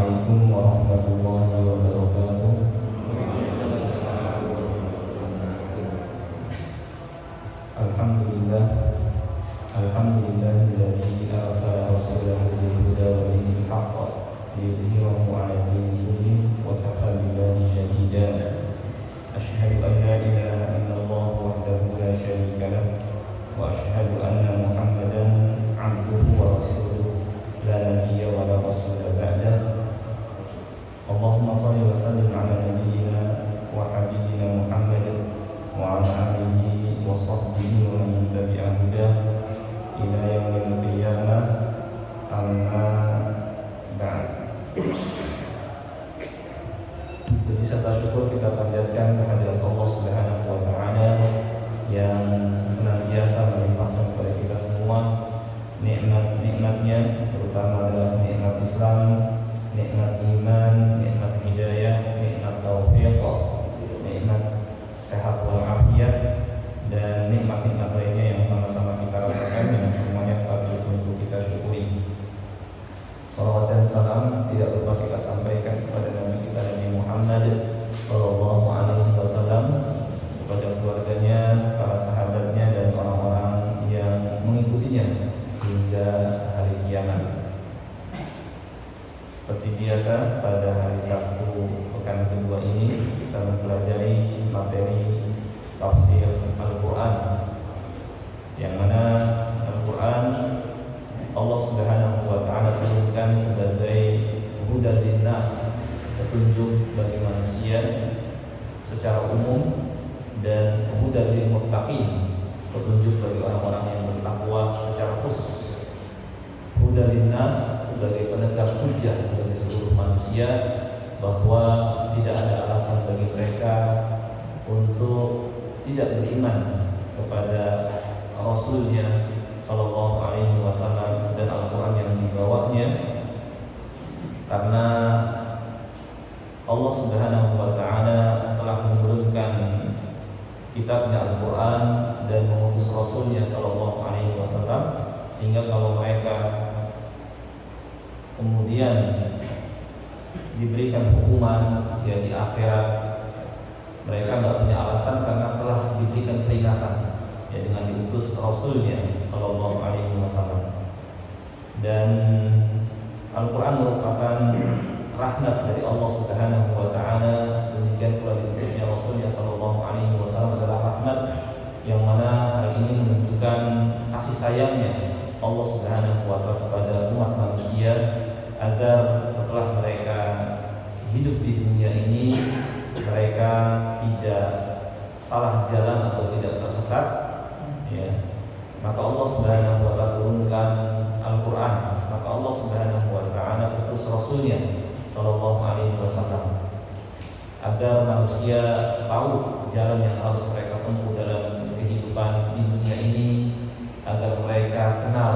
Assalamualaikum warahmatullahi wabarakatuh. Alhamdulillah, alhamdulillahilladzi arsala rasulahu bil huda wa dinil haqq liyudhhirahu 'ala dini kullih wa kafaa billahi shahida. Asyhadu an la ilaha illallah wahdahu la syarika lah wa asyhadu anna Muhammadan 'abduhu wa rasuluh la nabiyya wa la rasula ba'dah. Allahumma shalli wa sallim 'ala nabiyyina wa habibina Muhammad wa 'ala alihi wa sahbihi wa man tabi'a hudah ila yaumil qiyamah. Amma ba'd. Puji serta syukur kita panjatkan kehadirat Allah Subhanahu wa taala yang senantiasa melimpahkan kepada kita semua nikmat-nikmatnya, terutama adalah nikmat Islam, nikmat iman, nikmat hidayah, nikmat taufiq, nikmat sehat walafiat, dan nikmat-nikmat lainnya yang sama-sama kita rasakan yang semuanya patut untuk kita syukuri. Salawat dan salam tidak lupa kita sampaikan kepada Nabi kita Nabi Muhammad Sallallahu Alaihi Wasallam, kepada keluarganya, para sahabatnya, dan orang-orang yang mengikutinya hingga hari kiamat. Seperti biasa, pada hari Sabtu pekan kedua ini kita mempelajari materi tafsir Al-Quran, yang mana Al-Quran Allah Subhanahu wa taala turunkan sebagai hudan linnas, petunjuk bagi manusia secara umum, dan hudan lil muttaqin, petunjuk bagi orang-orang yang bertakwa secara khusus. Hudan linnas sebagai penegak hujjah bagi seluruh manusia bahwa tidak ada alasan bagi mereka untuk tidak beriman kepada Rasulnya Sallallahu Alaihi Wasallam dan Al-Quran yang dibawanya, karena Allah Subhanahu Wa Taala telah menurunkan kitabnya Al-Quran dan mengutus Rasulnya Sallallahu Alaihi Wasallam, sehingga kalau mereka kemudian diberikan hukuman ya di akhirat, mereka tidak punya alasan karena telah diberikan peringatan ya dengan diutus Rasulnya Sallallahu Alaihi Wasallam. Dan Al-Quran merupakan rahmat dari Allah Subhanahu Wa Taala. Demikian pula diutusnya Rasulnya Sallallahu Alaihi Wasallam adalah rahmat yang mana hal ini menunjukkan kasih sayangnya Allah Subhanahu Wa Taala kepada umat manusia, agar setelah mereka hidup di dunia ini mereka tidak salah jalan atau tidak tersesat, ya. Maka Allah Subhanahu wa taala turunkan Al-Quran, maka Allah Subhanahu wa taala utus Rasulnya Sallallahu Alaihi Wasallam agar manusia tahu jalan yang harus mereka tempuh dalam kehidupan di dunia ini, agar mereka kenal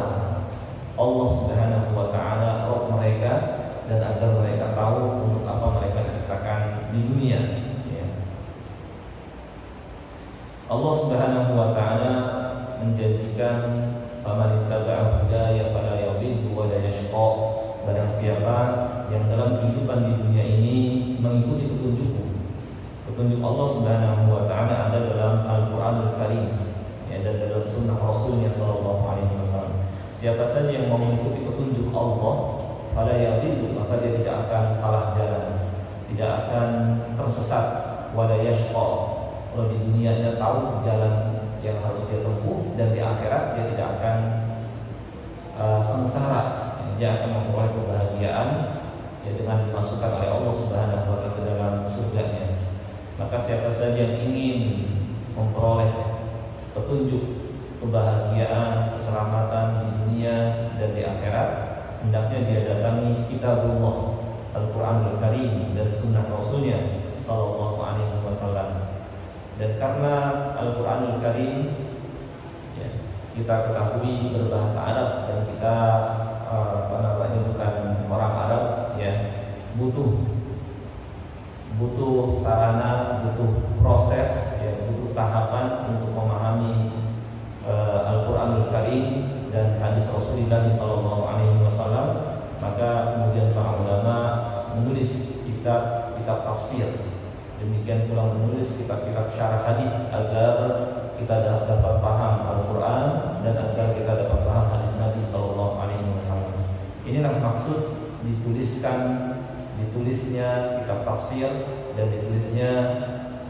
Allah Subhanahu wa taala, Rabb mereka, dan agar mereka tahu untuk apa mereka diciptakan di dunia, ya. Allah Subhanahu wa taala menjanjikan faman ittaba'a hudaya fala yadhillu wa la yashqa. Barang siapa yang dalam kehidupan di dunia ini mengikuti petunjukku, petunjuk Allah Subhanahu wa taala ada dalam Al-Qur'anul Karim, ya, dan dalam sunnah Rasulnya Sallallahu Alaihi Wasallam. Siapa saja yang mau mengikuti petunjuk Allah, fala yadhillu, maka dia tidak akan salah jalan, tidak akan tersesat, wa la yashqa. Kalau di dunia dia tahu jalan yang harus dia tempuh, dan di akhirat dia tidak akan sengsara, dia akan memperoleh kebahagiaan ya dengan dimasukkan oleh Allah Subhanahu wa taala ke dalam surganya. Maka siapa saja yang ingin memperoleh petunjuk, kebahagiaan, keselamatan di dunia dan di akhirat, hendaknya dia datangi kitabullah, Al-Quranul Karim, dan sunnah Rasulnya Sallallahu Alaihi Wasallam. Dan karena Al-Quranul Karim ya, kita ketahui berbahasa Arab, dan kita bukan orang Arab, ya, butuh sarana, butuh proses, ya, butuh tahapan untuk memahami Al-Quranul Karim dan hadis Rasulullah Sallallahu Alaihi Wasallam. Maka kemudian para ulama tafsir. Demikian pula menulis kitab-kitab syarah hadis agar kita dapat paham Al-Quran dan agar kita dapat paham hadis Nabi SAW. Inilah maksud ditulisnya kitab tafsir dan ditulisnya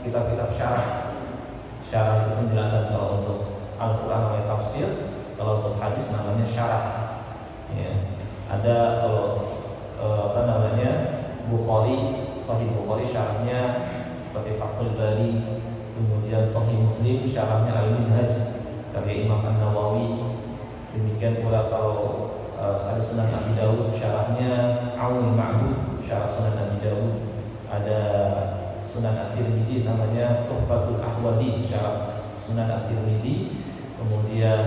kitab-kitab syarah. Syarah itu penjelasan kalau untuk Al-Quran namanya tafsir, kalau untuk hadis namanya syarah. Ya. Ada kalau Bukhari, Sahih Bukhari syarahnya seperti Fathul Bari, kemudian Sahih Muslim syarahnya Al-Minhaj karya Imam An-Nawawi. Demikian pula kalau ada Sunan Abi Dawud syarahnya Aunul Ma'bud, syarah Sunan Abi Dawud. Ada Sunan At-Tirmidzi namanya Tuhfatul Ahwadi, syarah Sunan At-Tirmidzi. Kemudian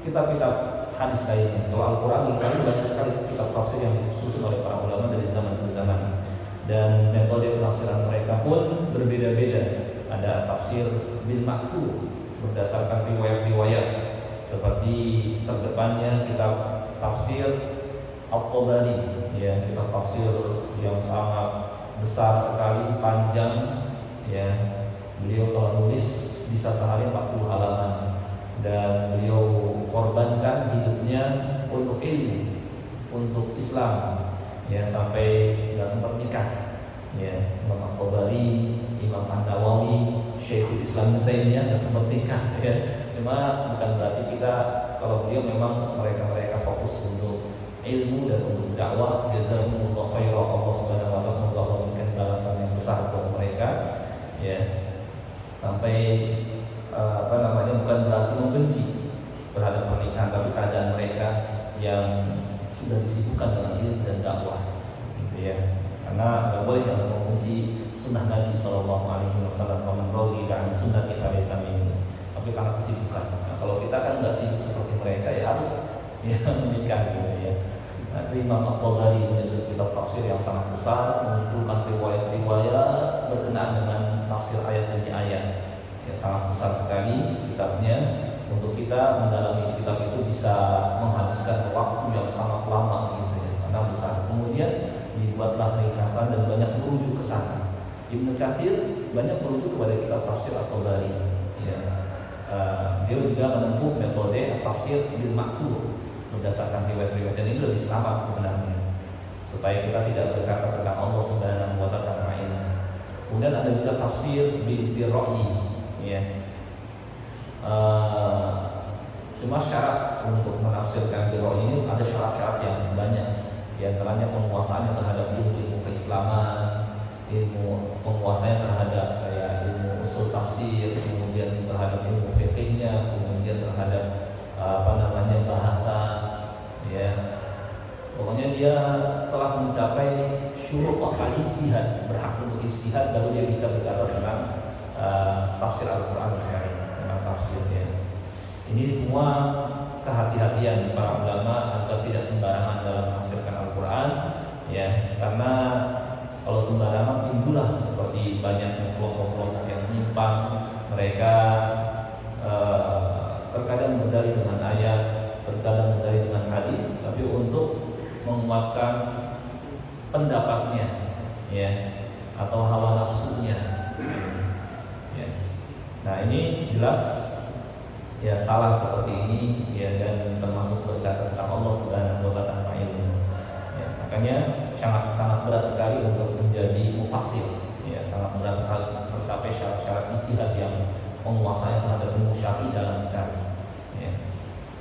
kitab-kitab hadis lainnya. Kalau Al-Quran banyak sekali kitab tafsir yang disusun oleh para ulama dari zaman ke zaman, dan metode penafsiran mereka pun berbeda-beda. Ada tafsir bil ma'thur berdasarkan riwayat-riwayat, seperti terdepannya kitab tafsir At-Tabari, ya, kitab tafsir yang sangat besar sekali, panjang, ya. Beliau kalau nulis bisa sehari 40 halaman, dan beliau korbankan hidupnya untuk ilmu, untuk Islam, ya, sampai nggak sempat nikah, ya. Imam At-Tabari, Imam An-Nawawi, Syekhul Islam Ibnu Taimiyah nggak sempat nikah, ya. Cuma bukan berarti kita, kalau beliau memang mereka fokus untuk ilmu dan untuk dakwah. Jazakumullah khairan, Allah Subhanahu wa taala semoga Allah memberikan balasan yang besar buat mereka, ya. Sampai bukan berarti membenci terhadap pernikahan, tapi keadaan mereka yang sudah disibukkan dengan ilmu dan dakwah, gitu ya. Karena nggak boleh kalau membenci sunnah Nabi SAW, kaman rogi dan sunnati falaysa minni. Tapi karena kesibukan. Nah, kalau kita kan nggak sibuk seperti mereka, ya harus ya menikah, gitu ya. Nanti Imam At-Tabari menulis kitab tafsir yang sangat besar, mengumpulkan riwayat-riwayat berkenaan dengan tafsir ayat demi ayat. Ya, sangat besar sekali kitabnya. Untuk kita mendalami kitab itu bisa menghabiskan waktu yang sangat lama, gitu ya, karena besar. Kemudian dibuatlah ringkasan dan banyak merujuk ke sana. Ibnu Katsir banyak merujuk kepada kitab tafsir At-Tabari, ya. Dia juga menempuh metode tafsir bil ma'thur berdasarkan riwayat-riwayat, dan ini lebih selamat sebenarnya, supaya kita tidak berkata tentang Allah Subhanahu wa taala. Kemudian ada juga tafsir bil ra'yi, ya. Cuma syarat untuk menafsirkan bil ra'yi ini ada syarat-syarat yang banyak. Di antaranya penguasaannya terhadap ilmu keislaman, ilmu penguasanya terhadap kayak ilmu usul tafsir, kemudian terhadap ilmu fikihnya, kemudian terhadap bahasa, ya. Pokoknya dia telah mencapai syurut al-ijtihad, berhak untuk ijtihad, baru dia bisa berkata tentang tafsir Al-Quran, tentang tafsirnya. Ini semua kehati-hatian para ulama agar tidak sembarangan dalam menafsirkan Al-Quran, ya. Karena kalau sembarangan timbullah seperti banyaknya kelompok-kelompok yang menyimpang. Mereka terkadang berdalih dengan ayat, terkadang berdalih dengan hadis, tapi untuk menguatkan pendapatnya, ya, atau hawa nafsunya, ya. Nah, ini jelas, ya, salah seperti ini, ya, dan termasuk berkata tentang Allah Subhanahu wa taala tanpa ilmu. Ya, makanya sangat berat sekali untuk menjadi mufassir, ya, sangat berat sekali mencapai syarat-syarat ijtihad yang penguasanya terhadap ilmu syar'i dalam sekali, ya.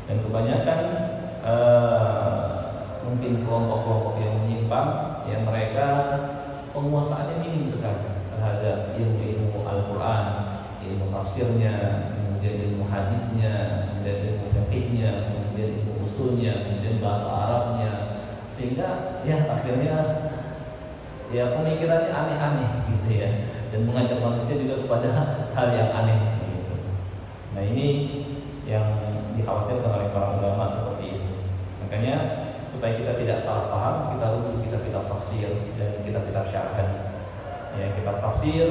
Dan kebanyakan mungkin kelompok-kelompok yang menyimpang, ya, mereka penguasaannya minim sekali terhadap ilmu-ilmu Al-Quran, ilmu tafsirnya, kemudian ilmu hadisnya, kemudian ilmu fikihnya, kemudian ilmu usulnya, kemudian bahasa Arabnya, sehingga ya akhirnya ya pemikirannya aneh-aneh, gitu ya, dan mengajak manusia juga kepada hal yang aneh, gitu. Nah, ini yang dikhawatirkan oleh para ulama seperti itu. Makanya supaya kita tidak salah paham, kita rujuk kitab-kitab tafsir dan kitab-kitab syarah hadis. Ya, kitab tafsir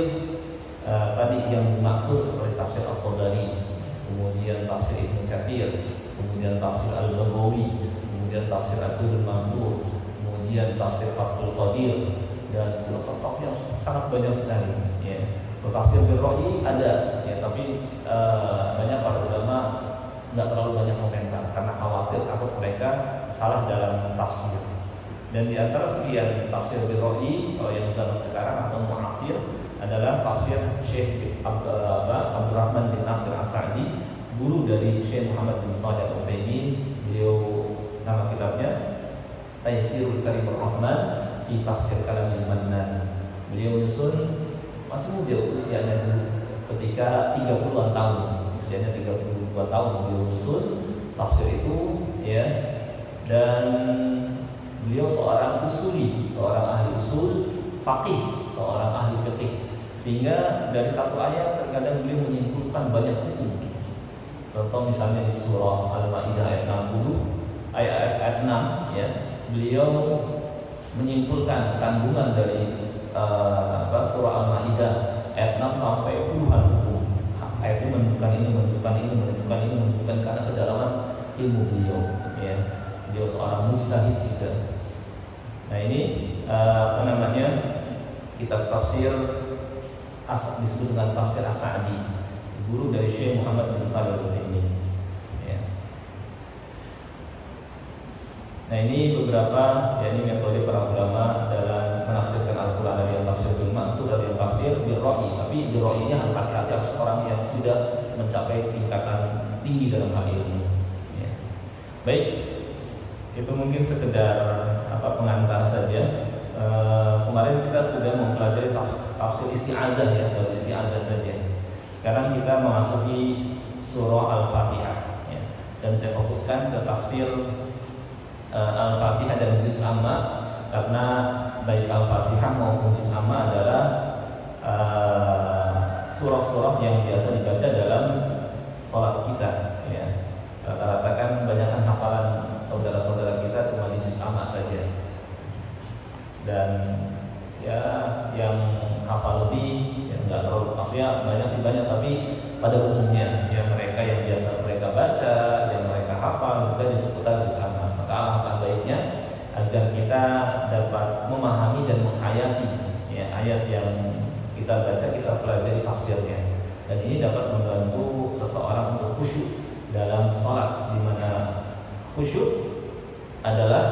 tadi yang dimaksud seperti tafsir At-Tabari, kemudian tafsir Ibnu Katsir, kemudian tafsir Al-Baghawi, kemudian tafsir Ad-Durrul Mansur, kemudian tafsir Fathul Qadir, dan filsuf yang sangat banyak sekali. Ya. Tafsir bil ra'yi ada, ya, tapi banyak para ulama nggak terlalu banyak komentar karena khawatir takut mereka salah dalam tafsir. Dan di antara sekian tafsir bil ra'yi kalau yang zaman sekarang atau mu'asir adalah tafsir Syekh Abdurrahman bin Nasir As-Sa'di, guru dari Syekh Muhammad bin Shalih Al-Utsaimin. Beliau nama kitabnya Taysirul Karimur Rahman fi Tafsir Kalamil Mannan. Beliau menyusun masih muda usianya dulu, ketika 30-an tahun, usianya 32 tahun beliau menyusun tafsir itu, ya. Dan beliau seorang usuli, seorang ahli usul, faqih, seorang ahli fiqih, sehingga dari satu ayat terkadang beliau menyimpulkan banyak hukum. Contoh misalnya di surah Al-Maidah ayat 60, ayat 6, ya, beliau menyimpulkan kandungan dari surah Al-Maidah ayat 6 sampai puluhan hukum. Ayat itu menunjukkan ini, menunjukkan ini, menunjukkan ini, menunjukkan karena kedalaman ilmu beliau, ya. Beliau seorang mujtahid juga. Nah ini kitab tafsir disebut dengan tafsir As-Sa'di, guru dari Syekh Muhammad bin Shalih Al-Utsaimin. Ya. Nah ini beberapa, ya, ini metode para ulama dalam menafsirkan Al-Quran. Ada yang tafsir bil ma'thur, ada yang tafsir bil ra'yi. Tapi bil ra'yi harus hati-hati, harus orang yang sudah mencapai tingkatan tinggi dalam hal ilmu. Ya. Baik, itu mungkin sekedar pengantar saja. Kemarin kita sudah mempelajari tafsir isti'adah, ya, baru isti'adah saja. Sekarang kita memasuki surah Al-Fatihah, ya. Dan saya fokuskan ke tafsir Al-Fatihah dan juz amma, karena baik Al-Fatihah maupun juz amma adalah surah-surah yang biasa dibaca dalam sholat kita, ya. Rata-rata kan banyakkan hafalan saudara-saudara kita cuma di juz amma saja. Dan ya yang hafal lebih, yang nggak terlalu, maksudnya banyak sih banyak, tapi pada umumnya ya mereka yang biasa mereka baca, yang mereka hafal juga di seputar juz amma. Maka alangkah baiknya agar kita dapat memahami dan menghayati, ya, ayat yang kita baca, kita pelajari tafsirnya, dan ini dapat membantu seseorang untuk khusyuk dalam sholat, di mana khusyuk adalah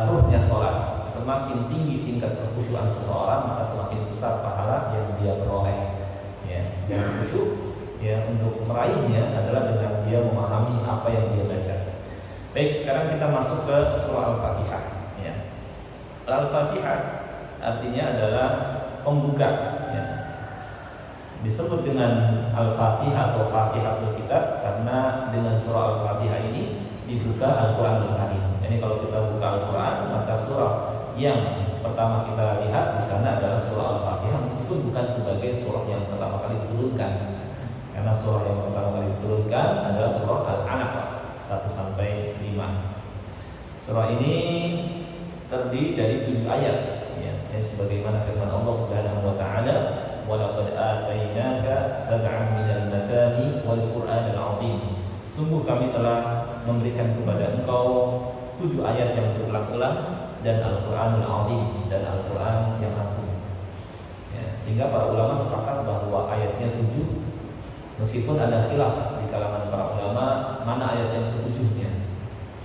ruhnya sholat. Semakin tinggi tingkat kekhusyuan seseorang, maka semakin besar pahala yang dia peroleh, ya. Dan khusyuk, ya, untuk meraihnya adalah dengan dia memahami apa yang dia baca. Baik, sekarang kita masuk ke surah Al-Fatihah, ya. Al-Fatihah artinya adalah pembuka, ya. Disebut dengan Al-Fatihah atau Fatihatul Kitab karena dengan surah Al-Fatihah ini dibuka Al-Quranul Karim. Jadi kalau kita buka Al-Quran, maka surah yang pertama kita lihat di sana adalah surah Al-Fatihah, meskipun bukan sebagai surah yang pertama kali diturunkan, karena surah yang pertama kali diturunkan adalah surah Al-Alaq 1-5. Surah ini terdiri dari 7 ayat, ya, sebagaimana firman Allah Subhanahu wa taala, "Wa laqad atainaka sab'an minal mathani wal Qur'anil 'azim." Sungguh kami telah memberikan kepada engkau 7 ayat yang berulang-ulang dan Al-Quranul Azim, dan Al-Quran yang agung, ya. Sehingga para ulama sepakat bahwa ayatnya 7, meskipun ada khilaf di kalangan para ulama mana ayat yang ke-7-nya,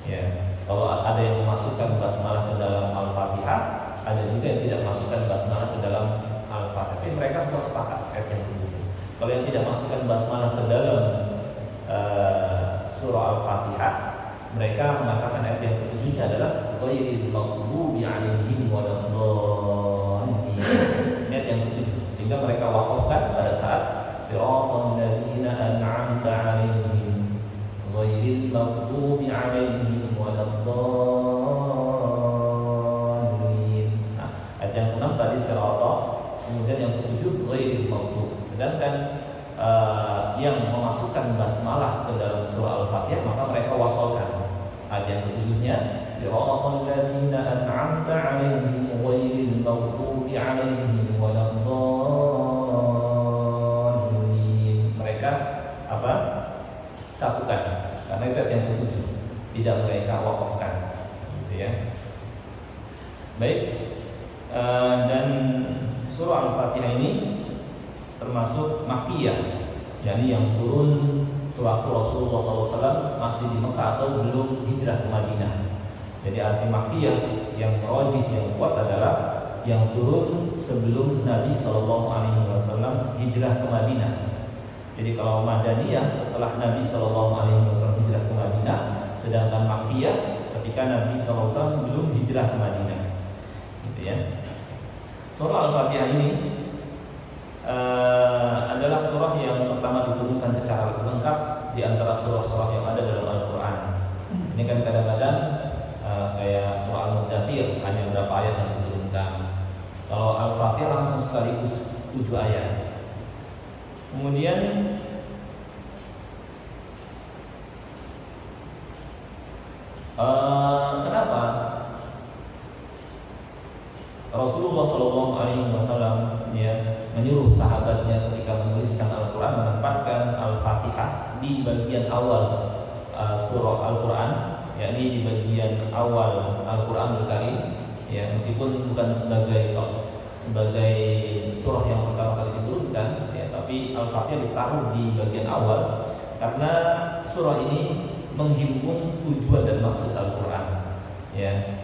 ya. Kalau ada yang memasukkan basmalah ke dalam Al-Fatihah, ada juga yang tidak memasukkan basmalah ke dalam Al-Fatihah. Tapi mereka semua sepakat ayat yang ke-7. Kalau yang tidak masukkan basmalah ke dalam surah Al-Fatihah, mereka mengatakan ayat yang ke-7-nya adalah ghairil maghdubi 'alaihim waladdallin. Ayat yang ke-7, sehingga mereka wakafkan pada saat siratal ladzina an'amta 'alaihim ghairil maghdubi 'alaihim waladdallin. Nah, ayat yang ke-6 tadi siratal, kemudian yang ke-7 ghairil maghdub. Sedangkan yang memasukkan basmalah ke dalam surah Al-Fatihah, maka mereka wasalkan ayat yang ke-7-nya siratal ladzina an'amta 'alaihim ghairil maghdubi 'alaihim waladdallin. Mereka satukan, karena itu ayat yang ke-7, tidak mereka wakafkan, gitu ya. Baik, Al-Fatihah ini termasuk Makkiyah, yakni yang turun sewaktu Rasulullah SAW masih di Mekah atau belum hijrah ke Madinah. Jadi arti Makkiyah yang rajih, yang kuat adalah yang turun sebelum Nabi SAW hijrah ke Madinah. Jadi kalau Madaniyah setelah Nabi SAW hijrah ke Madinah, sedangkan Makkiyah ketika Nabi SAW belum hijrah ke Madinah. Gitu ya. Surah Al-Fatihah ini adalah surah yang pertama diturunkan secara lengkap di antara surah-surah yang ada dalam Al-Quran. Ini kan kadang-kadang kayak surah Al-Muddathir hanya beberapa ayat yang diturunkan. Kalau Al-Fatihah langsung sekaligus 7 ayat. Kemudian kenapa Rasulullah SAW menyuruh sahabatnya ketika menuliskan Al-Quran menempatkan Al-Fatihah di bagian awal surah Al-Quran, yakni di bagian awal Al-Quranul Karim, ya, meskipun bukan sebagai surah yang pertama kali diturunkan, ya, tapi Al-Fatihah ditaruh di bagian awal karena surah ini menghimpun tujuan dan maksud Al-Quran, ya,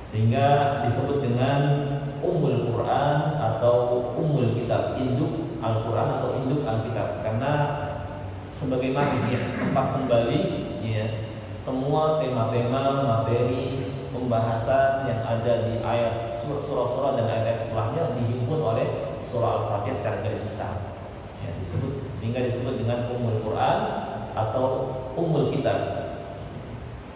sehingga disebut dengan Ummul Quran atau Ummul Kitab, induk Al-Quran atau induk Alkitab, karena sebagai marji', tempat kembali, ya, semua tema-tema, materi, pembahasan yang ada di ayat surah-surah dan ayat-ayat setelahnya dihimpun oleh surah Al-Fatihah secara garis besar, ya, sehingga disebut dengan Ummul Quran atau Ummul Kitab.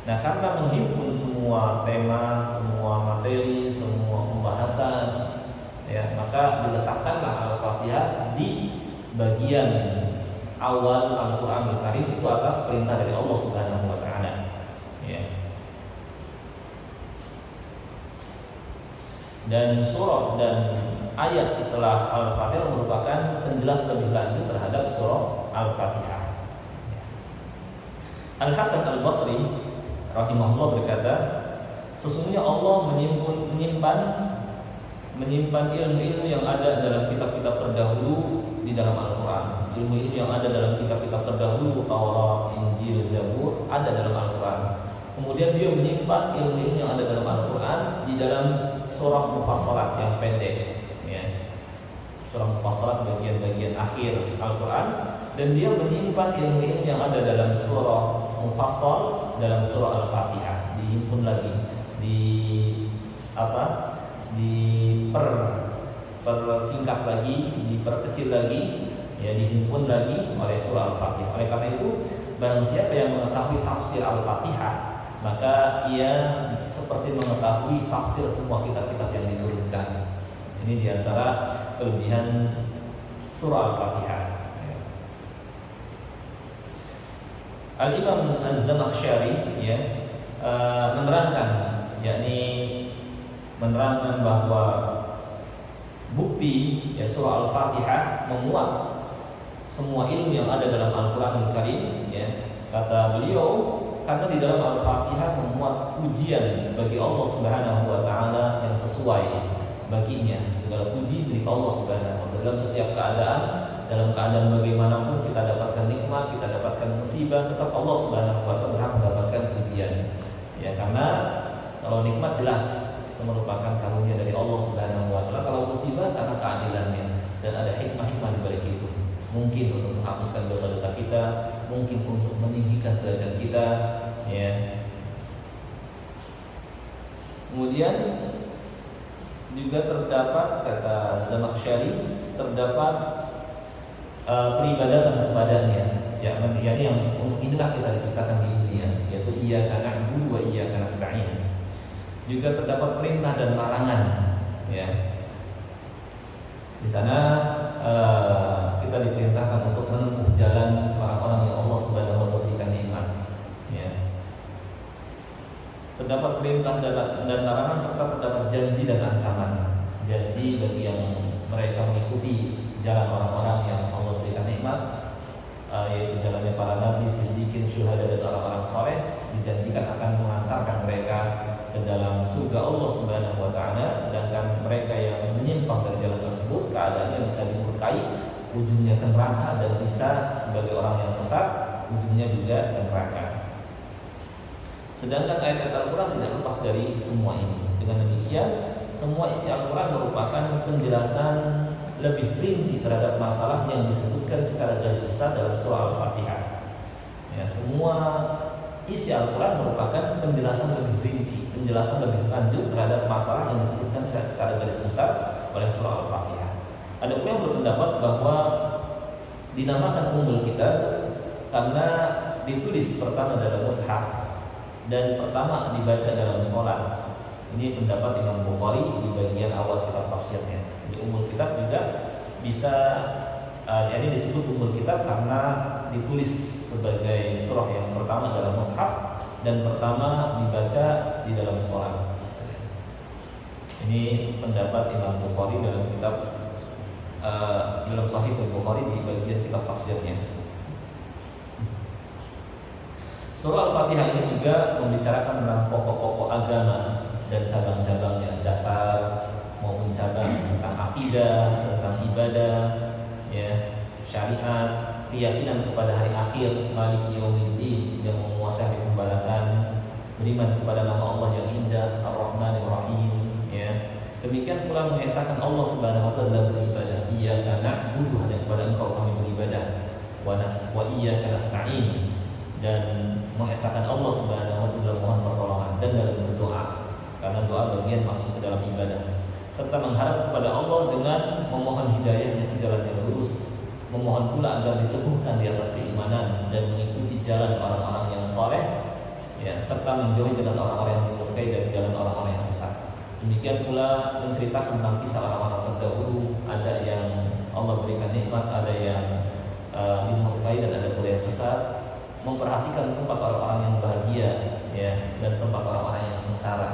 Nah, karena menghimpun semua tema, semua materi, semua pembahasan, ya, maka diletakkanlah Al-Fatihah di bagian awal Al-Quranul Karim itu atas perintah dari Allah Subhanahu wa Ta'ala, ya. Dan surah dan ayat setelah Al-Fatihah merupakan penjelas lebih lanjut terhadap surah Al-Fatihah. Al-Hasan Al-Basri rahimahullah berkata, sesungguhnya Allah menyimpan ilmu-ilmu yang ada dalam kitab-kitab terdahulu di dalam Al-Quran. Ilmu-ilmu yang ada dalam kitab-kitab terdahulu, Taurat, Injil, Zabur, ada dalam Al-Quran. Kemudian dia menyimpan ilmu-ilmu yang ada dalam Al-Quran di dalam surah Mufassalat yang pendek, ya. Surah Mufassalat bagian-bagian akhir Al-Quran, dan dia menyimpan ilmu-ilmu yang ada dalam surah Mufassal dalam surah Al-Fatihah, dihimpun lagi, dipersingkat lagi, diperkecil lagi, ya, dihimpun lagi oleh surah Al-Fatihah. Oleh karena itu, barang siapa yang mengetahui tafsir Al-Fatihah, maka ia seperti mengetahui tafsir semua kitab-kitab yang diturunkan. Ini diantara kelebihan surah Al-Fatihah. Al-Imam Az-Zamakhsyari, ya, menerangkan, yakni menerangkan bahwa bukti, ya, surah Al-Fatihah memuat semua ilmu yang ada dalam Al-Quranul Karim, ya. Kata beliau, karena di dalam Al-Fatihah memuat pujian bagi Allah Subhanahu wa Ta'ala yang sesuai baginya. Segala puji milik Allah Subhanahu wa Ta'ala dalam setiap keadaan. Dalam keadaan bagaimanapun kita dapatkan nikmat, kita dapatkan musibah, tetap Allah Subhanahu wa Ta'ala berhak mendapatkan pujian. Ya, karena kalau nikmat jelas itu merupakan karunia dari Allah Subhanahu wa Ta'ala. Kalau musibah karena keadilannya, dan ada hikmah-hikmah di balik itu. Mungkin untuk menghapuskan dosa-dosa kita, mungkin untuk meninggikan derajat kita, ya. Kemudian juga terdapat, kata Zamakhsyari, terdapat peribadatan kepadanya, ya, yakni yang untuk inilah kita diciptakan di dunia, yaitu iyyaka na'budu wa iyyaka nasta'in. Juga terdapat perintah dan larangan, ya. Di sana kita diperintahkan untuk menempuh jalan orang-orang yang Allah Subhanahu wa Ta'ala berikan nikmat, ya. Terdapat perintah dan larangan serta terdapat janji dan ancaman. Janji bagi yang mereka mengikuti jalan orang-orang yang Allah berikan nikmat, yaitu jalannya para nabi, siddiqin, syuhada, dan orang-orang soleh, dijanjikan akan mengantarkan mereka ke dalam surga Allah Subhanahu wa taala, sedangkan mereka yang menyimpang dari jalan tersebut keadaannya bisa dimurkai, ujungnya ke neraka, dan bisa sebagai orang yang sesat ujungnya juga ke neraka. Sedangkan ayat Al-Quran tidak lepas dari semua ini. Dengan demikian, semua isi Al-Quran merupakan penjelasan lebih rinci terhadap masalah yang disebutkan secara garis besar dalam surah Al-Fatihah. Ya, semua isi Al-Quran merupakan penjelasan lebih rinci, penjelasan lebih lanjut terhadap masalah yang disebutkan secara garis besar oleh surah Al-Fatihah. Ada pula yang berpendapat bahwa dinamakan Ummul Kitab karena ditulis pertama dalam mushaf dan pertama dibaca dalam sholat. Ini pendapat Imam Bukhari di bagian awal kitab tafsirnya. Jadi Ummul Kitab juga bisa jadi disebut Ummul Kitab karena ditulis sebagai surah yang pertama dalam mushaf dan pertama dibaca di dalam sholat. Ini pendapat Imam Bukhari dalam kitab dalam Sahih Bukhari di bagian kitab tafsirnya. Surah Al-Fatihah ini juga membicarakan tentang pokok-pokok agama dan cabang-cabangnya, dasar maupun cabang, tentang akidah, tentang ibadah, ya, syariat, keyakinan kepada hari akhir, Maliki Yaumiddin, yang menguasai hari pembalasan, beriman kepada nama Allah yang indah, Ar-Rahmanir Rahim, ya. Demikian pula mengesahkan Allah Subhanahu wa taala dalam beribadah. Iyyaka na'budu, hanya kepada Engkau kami beribadah. Wa iyyaka nasta'in, dan mengesahkan Allah Subhanahu wa taala dalam mohon pertolongan dan dalam berdoa, karena doa bagian masuk ke dalam ibadah, serta mengharap kepada Allah dengan memohon hidayahnya ke jalan yang lurus, memohon pula agar diteguhkan di atas keimanan dan mengikuti jalan orang-orang yang saleh, ya, serta menjauhi jalan orang-orang yang dimurkai dan jalan orang-orang yang sesat. Demikian pula menceritakan tentang kisah orang-orang terdahulu, ada yang Allah berikan nikmat, ada yang dimurkai, dan ada pula yang sesat. Memperhatikan tempat orang-orang yang bahagia, ya, dan tempat orang-orang yang sengsara.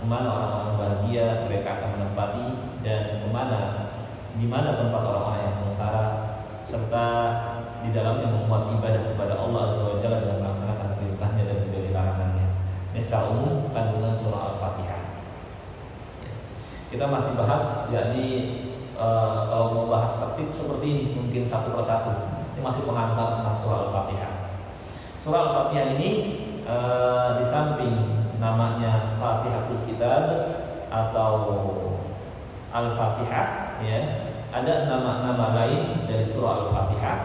Kemana orang-orang bahagia mereka akan menempati, dan di mana tempat orang-orang yang sengsara, serta di dalamnya memuat ibadah kepada Allah Azza wa Jalla dengan melaksanakan perintahnya dan menjauhi larangannya. Ini secara umum kandungan surah Al-Fatihah. Kita masih bahas, yakni kalau mau bahas tertib seperti ini mungkin satu persatu. Ini masih pengantar tentang surah Al-Fatihah. Surah Al-Fatihah ini di samping namanya Fatihatul Kitab atau Al-Fatihah, ya, ada nama-nama lain dari surah Al-Fatihah.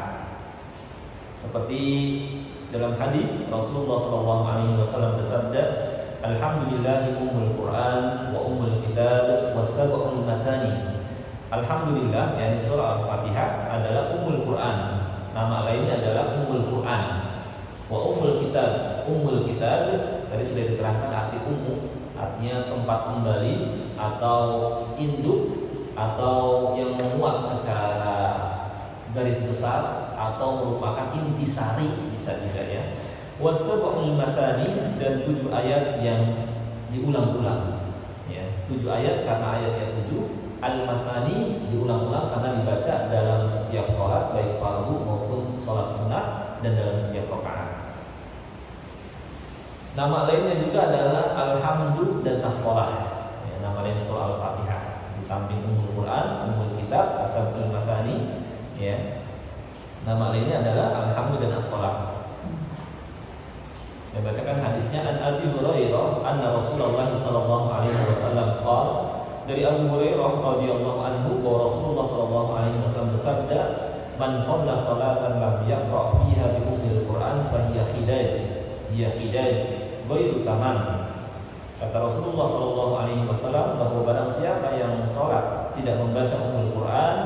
Seperti dalam hadis Rasulullah SAW bersabda, Alhamdulillahi ummul Quran wa ummul kitab wa sab'ul matani. Alhamdulillah, yakni surah Al-Fatihah adalah ummul Quran. Nama lainnya adalah ummul Quran. Wa ummul kitab. Ummul kitab tadi sudah diterangkan arti ummu, artinya tempat kembali atau induk atau yang memuat secara garis besar atau merupakan intisari, bisa juga, ya. Wasab'ul matani, dan 7 ayat yang diulang-ulang, ya. 7 ayat karena ayatnya 7. Al-matani diulang-ulang karena dibaca dalam setiap sholat, baik fardu maupun sholat sunat, dan dalam setiap rakaat. Nama lainnya juga adalah Alhamdu dan As-Sholah, ya, nama lain surah Al-Fatihah. Di samping Ummul Quran, Ummul Kitab, As-Sab'ul Matani, ya, nama lainnya adalah Alhamdu dan As-Sholah. Saya bacakan hadisnya. An Abi Hurairah anna Rasulullah sallallahu alaihi wasallam qala, dari Abu Hurairah radhiyallahu anhu bahwa Rasulullah sallallahu alaihi wasallam bersabda, man shalla salatan lam yaqra fiha bi ummil Quran fa hiya khidaj ghairu tamam. Kata Rasulullah sallallahu alaihi wasallam bahwa barang siapa yang salat tidak membaca ummul Quran,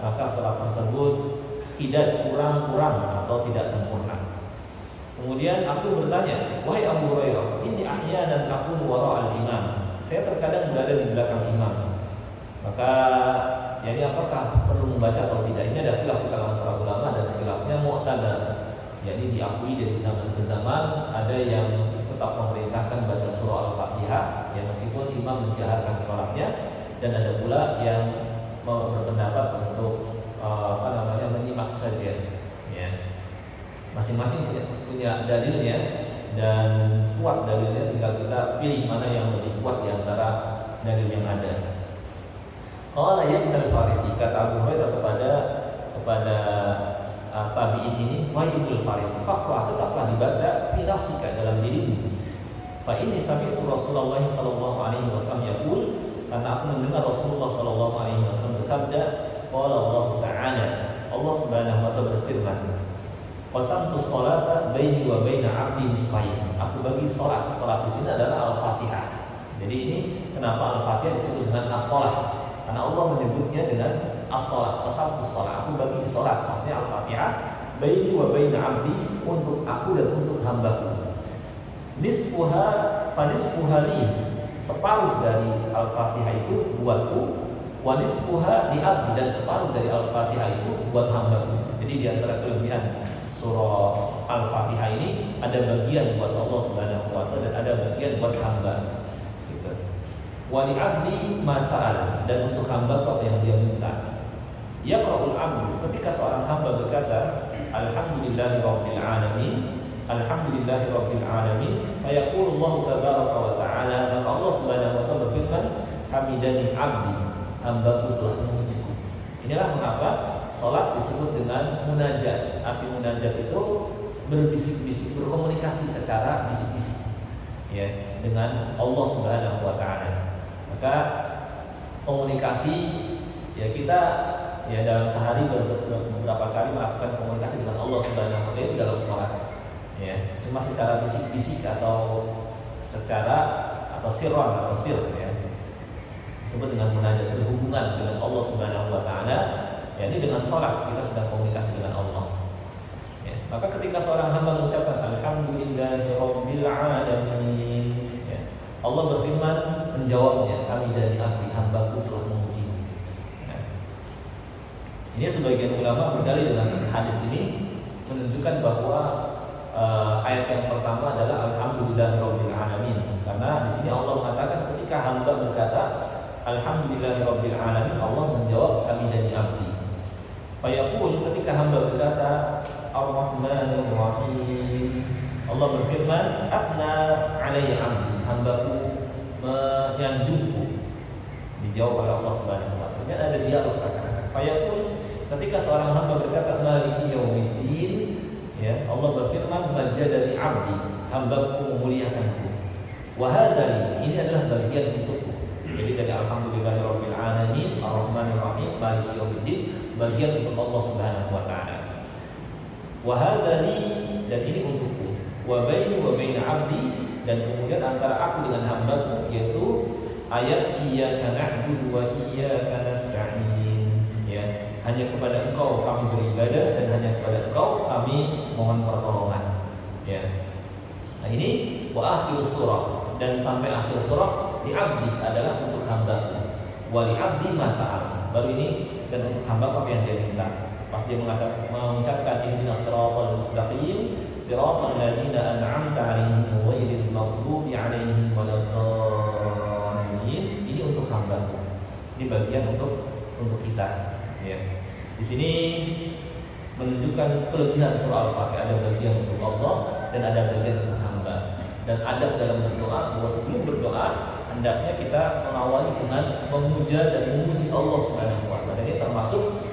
maka salat tersebut khidaj, kurang atau tidak sempurna. Kemudian aku bertanya, wahai Abu Hurairah, ini ahyanan aku wara al-imam. Saya terkadang berada di belakang imam. Maka, jadi apakah perlu membaca atau tidak? Ini ada khilaf di kalangan para ulama, dan khilafnya mu'tabar. Jadi diakui dari zaman ke zaman, ada yang tetap memerintahkan baca surah Al-Fatihah, ya, meskipun imam menjaharkan sholatnya, dan ada pula yang berpendapat untuk menyimak saja, ya. Masing-masing punya dalilnya. dan kuat dalilnya, tinggal kita pilih mana yang lebih kuat di antara dalil yang ada. Qala ya Ibnu al-Farisi, kata Abu Hurairah kepada tabi'in ini, wa Ibnu al-Farisi, faqra, tetaplah dibaca fi nafsika, dalam dirimu. Fa inni sami'tu Rasulullah sallallahu alaihi wasallam yaqul, karena aku mendengar Rasulullah sallallahu alaihi wasallam bersabda, qala Allah ta'ala, Allah Subhanahu wa taala berfirman, qasamtu sholata baini wa baina 'abdi nisfain. Aku bagi salat di sini adalah Al-Fatihah. Jadi ini kenapa Al-Fatihah disebut dengan as-shalah? Karena Allah menyebutnya dengan as-shalah, qasamtu shalah. Aku bagi salat, maksudnya Al-Fatihah, baini wa baina 'abdi, untuk aku dan untuk hambaku. Nisfuha fa nisfuha li, separuh dari Al-Fatihah itu buatku, wa nisfuha li 'abdi, dan separuh dari Al-Fatihah itu buat hambaku. Jadi di antara kelebihan surah Al-Fatihah ini ada bagian buat Allah Subhanahu wa taala dan ada bagian buat hamba. Gitu. Wa li 'abdi ma sa'al, dan untuk hamba apa yang dia minta. Yaqra'ul 'abdu, ketika seorang hamba berkata alhamdulillahirabbil alamin, alhamdulillahirabbil alamin, fayaqulu Allah tabaraka wa ta'ala, maka Allah Subhanahu wa taala berfirman, hamidani 'abdi, hambaku telah memujiku. Inilah mengapa salat disebut dengan munajat. Arti munajat itu berbisik-bisik, berkomunikasi secara bisik-bisik, ya, dengan Allah Subhanahu wa taala. Maka komunikasi, ya, kita ya dalam sehari beberapa kali melakukan komunikasi dengan Allah Subhanahu wa taala itu dalam salat. Ya, cuma secara bisik-bisik atau sirron atau sir, ya, disebut dengan munajat, berhubungan dengan Allah Subhanahu wa taala. Ya, ini dengan sholat kita sedang komunikasi dengan Allah. Ya, maka ketika seorang hamba mengucapkan alhamdulillahirabbil alamin, ya, Allah berfirman menjawabnya, kami dari abdi, hambaku telah memuji. Ya. Ini sebagian ulama berdalil dengan hadis ini menunjukkan bahwa ayat yang pertama adalah alhamdulillahirabbil alamin, karena di sini Allah mengatakan ketika hamba berkata alhamdulillahirabbil alamin, Allah menjawab kami dari abdi. Fayaqul, ketika hamba berkata Ar-Rahmanir Rahim, Allah berfirman Athna alayya 'abdi, hambaku menyanjungku. Dijawab oleh Allah Subhanahu wa taala. Ada dialog seakan-akan. Fayaqul, ketika seorang hamba berkata Maliki yaumiddin, ya, Allah berfirman Majjadani 'abdi, hambaku memuliakanku. Wa hadani, ini adalah bagian untukku. Jadi dari alhamdulillahirabbil alamin, Ar-Rahmanir Rahim, Maliki yaumiddin, bagian untuk Allah Subhanahu wa taala. Wa hadani, dan ini untukku. Wa baini wa baina 'abdi, dan kemudian antara aku dengan hambaku, yaitu ayat iyyaka na'budu wa iyyaka nasta'in. Ya, hanya kepada Engkau kami beribadah dan hanya kepada Engkau kami mohon pertolongan. Ya. Nah, ini wa akhirus surah, dan sampai akhir surah li 'abdi adalah untuk hambaku. Wa li 'abdi ma sa'al. Baru ini dan untuk hamba apa yang dia minta. Pas dia mengucapkan ihdinas siratal mustaqim, siratal ladzina an'amta 'alaihim ghairil maghdubi 'alaihim waladdallin. Ini untuk hamba. Ini bagian untuk kita, ya. Di sini menunjukkan kelebihan surah Al-Fatihah, ada bagian untuk Allah dan ada bagian untuk hamba. Dan adab dalam berdoa, bahwa sebelum berdoa hendaknya kita mengawali dengan memuja dan memuji Allah Subhanahu wa taala. Ini termasuk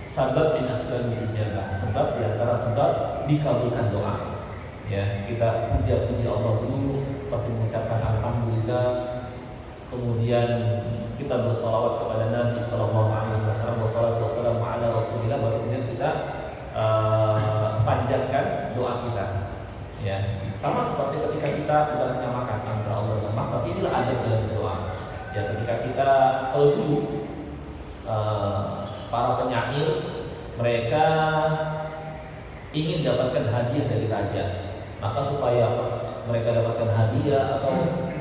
sabab min asbabil ijabah, sebab di antara sebab dikabulkan doa. Ya, kita puji Allah dulu seperti mengucapkan alhamdulillah, kemudian kita bersolawat kepada Nabi sallallahu alaihi wasallam, wassalatu wassalamu ala Rasulillah, baru kemudian kita panjatkan doa kita. Ya, sama seperti ketika kita sudah menyamakan antara Allah dan makhluk, inilah adab dalam berdoa. Ya, ketika kita dulu para penyair mereka ingin dapatkan hadiah dari raja, maka supaya mereka dapatkan hadiah atau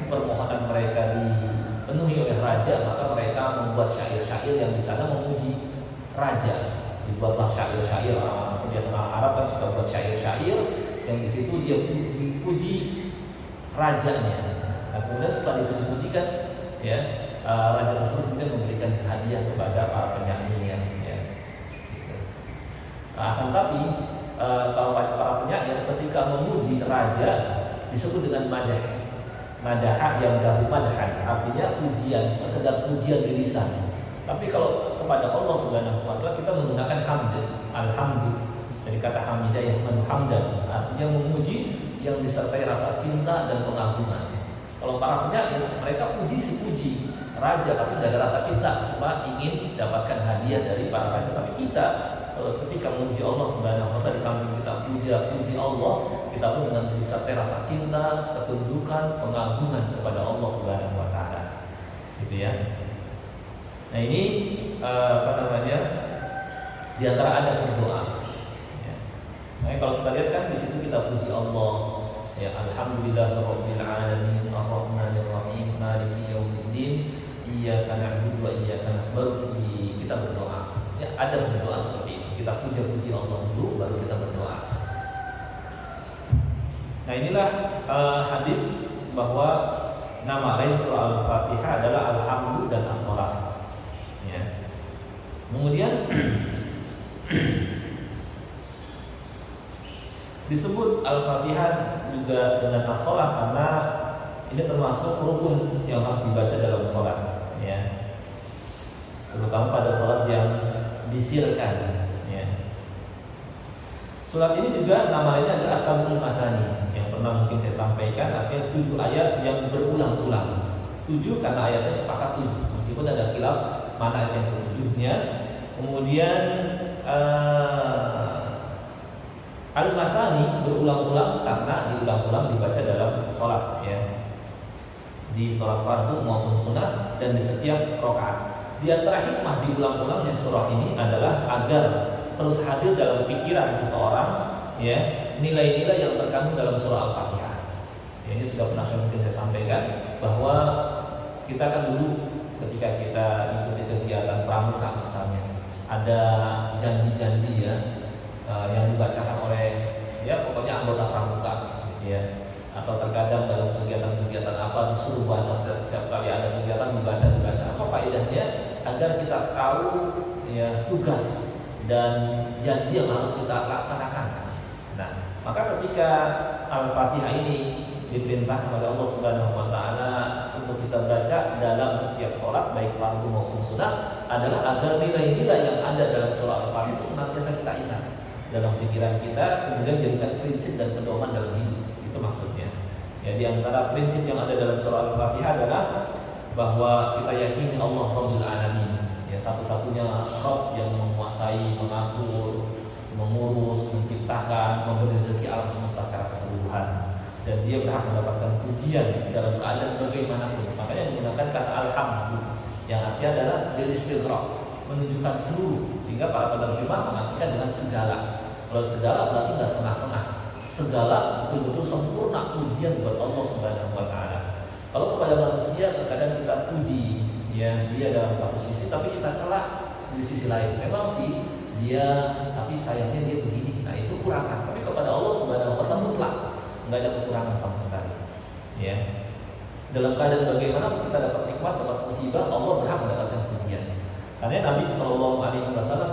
permohonan mereka dipenuhi oleh raja, maka mereka membuat syair-syair yang di sana memuji raja. Dibuatlah syair-syair, kebiasaan orang Arab kan suka buat syair-syair yang di situ dia puji rajanya. Nah, kemudian setelah dipuji-pujikan, ya, raja tersebut kemudian memberikan hadiah kepada para penyairnya. Ya, gitu. Akan tapi kalau para penyair ketika memuji raja, disebut dengan madah. Madaha yang dahu madahan, artinya pujian, sekedar pujian di lisan. Tapi kalau kepada Allah Subhanahu wa taala kita menggunakan hamd, alhamdu. Dari kata hamidah yang hamdan, artinya memuji yang disertai rasa cinta dan pengagungan. Kalau para penyair, mereka puji si puji raja, tapi tidak ada rasa cinta, cuma ingin dapatkan hadiah dari para raja. Tapi kita ketika memuji Allah Subhanahu wa taala, di samping kita puji Allah, kita pun dengan disertai rasa cinta, ketundukan, pengagungan kepada Allah Subhanahu wa taala. Gitu ya. Nah, ini di antara adab berdoa. Ya. Nah, kalau kita lihat kan di situ kita puji Allah, ya alhamdulillahirabbil alamin arrahmanir rahim maliki yaumiddin iyyaka na'budu wa iyyaka nasta'in. Kita berdoa. Ya, ada berdoa seperti ini. Kita puji Allah dulu, baru kita berdoa. Nah, inilah hadis bahwa nama lain surah Al-Fatihah adalah Alhamdu dan As-Salat. Ya. Kemudian disebut Al-Fatihah juga dengan As-Salat karena ini termasuk rukun yang harus dibaca dalam sholat. Ya. Terutama pada sholat yang disirkan. Ya. Surat ini juga nama lainnya adalah As-Sab'ul Mathani, yang pernah mungkin saya sampaikan, artinya 7 ayat yang berulang-ulang. 7 karena ayatnya sepakat 7, meskipun ada khilaf mana ayat yang ke-7-nya. Kemudian Al-Mathani berulang-ulang karena diulang-ulang dibaca dalam sholat, ya. Di sholat fardu maupun sunnah dan di setiap rakaat. Di antara hikmah diulang-ulangnya surah ini adalah agar terus hadir dalam pikiran seseorang, ya, nilai-nilai yang terkandung dalam surah Al-Fatihah. Ya, ini sudah pernah mungkin saya sampaikan bahwa kita kan dulu ketika kita ikuti kegiatan pramuka misalnya, ada janji-janji ya yang dibacakan oleh ya pokoknya anggota pramuka, gitu ya. Atau terkadang dalam kegiatan-kegiatan apa disuruh baca setiap kali ada kegiatan dibaca. Apa faedahnya? Agar kita tahu ya tugas dan janji yang harus kita laksanakan. Nah, maka ketika Al-Fatihah ini diperintahkan oleh Allah Subhanahu wa taala untuk kita baca dalam setiap sholat baik fardu maupun sunnah adalah agar nilai-nilai yang ada dalam surah Al-Fatihah itu senantiasa kita ingat dalam pikiran kita, kemudian jadikan prinsip dan pedoman dalam hidup. Itu maksudnya. Ya, di antara prinsip yang ada dalam surah Al-Fatihah adalah bahwa kita yakini Allah Rabbul Alamin, ya satu-satunya Rabb yang menguasai, mengatur, mengurus, menciptakan, memberi rezeki alam semesta secara keseluruhan, dan dia berhak mendapatkan pujian dalam keadaan bagaimanapun. Makanya menggunakan kata alhamdu yang artinya adalah lil istighraq, menunjukkan seluruh, sehingga para penerjemah mengartikan dengan segala. Kalau segala berarti nggak setengah-setengah. Segala betul-betul sempurna pujian buat Allah Subhanahu wa taala. Kalau kepada manusia terkadang kita puji, ya dia dalam satu sisi, tapi kita celak di sisi lain. Memang sih dia, tapi sayangnya dia begini. Nah, itu kurangan. Tapi kepada Allah Subhanahu wa taala mutlak, nggak ada kekurangan sama sekali. Ya. Dalam keadaan bagaimana kita dapat nikmat, dapat musibah, Allah berhak mendapatkan pujian. Karena Nabi SAW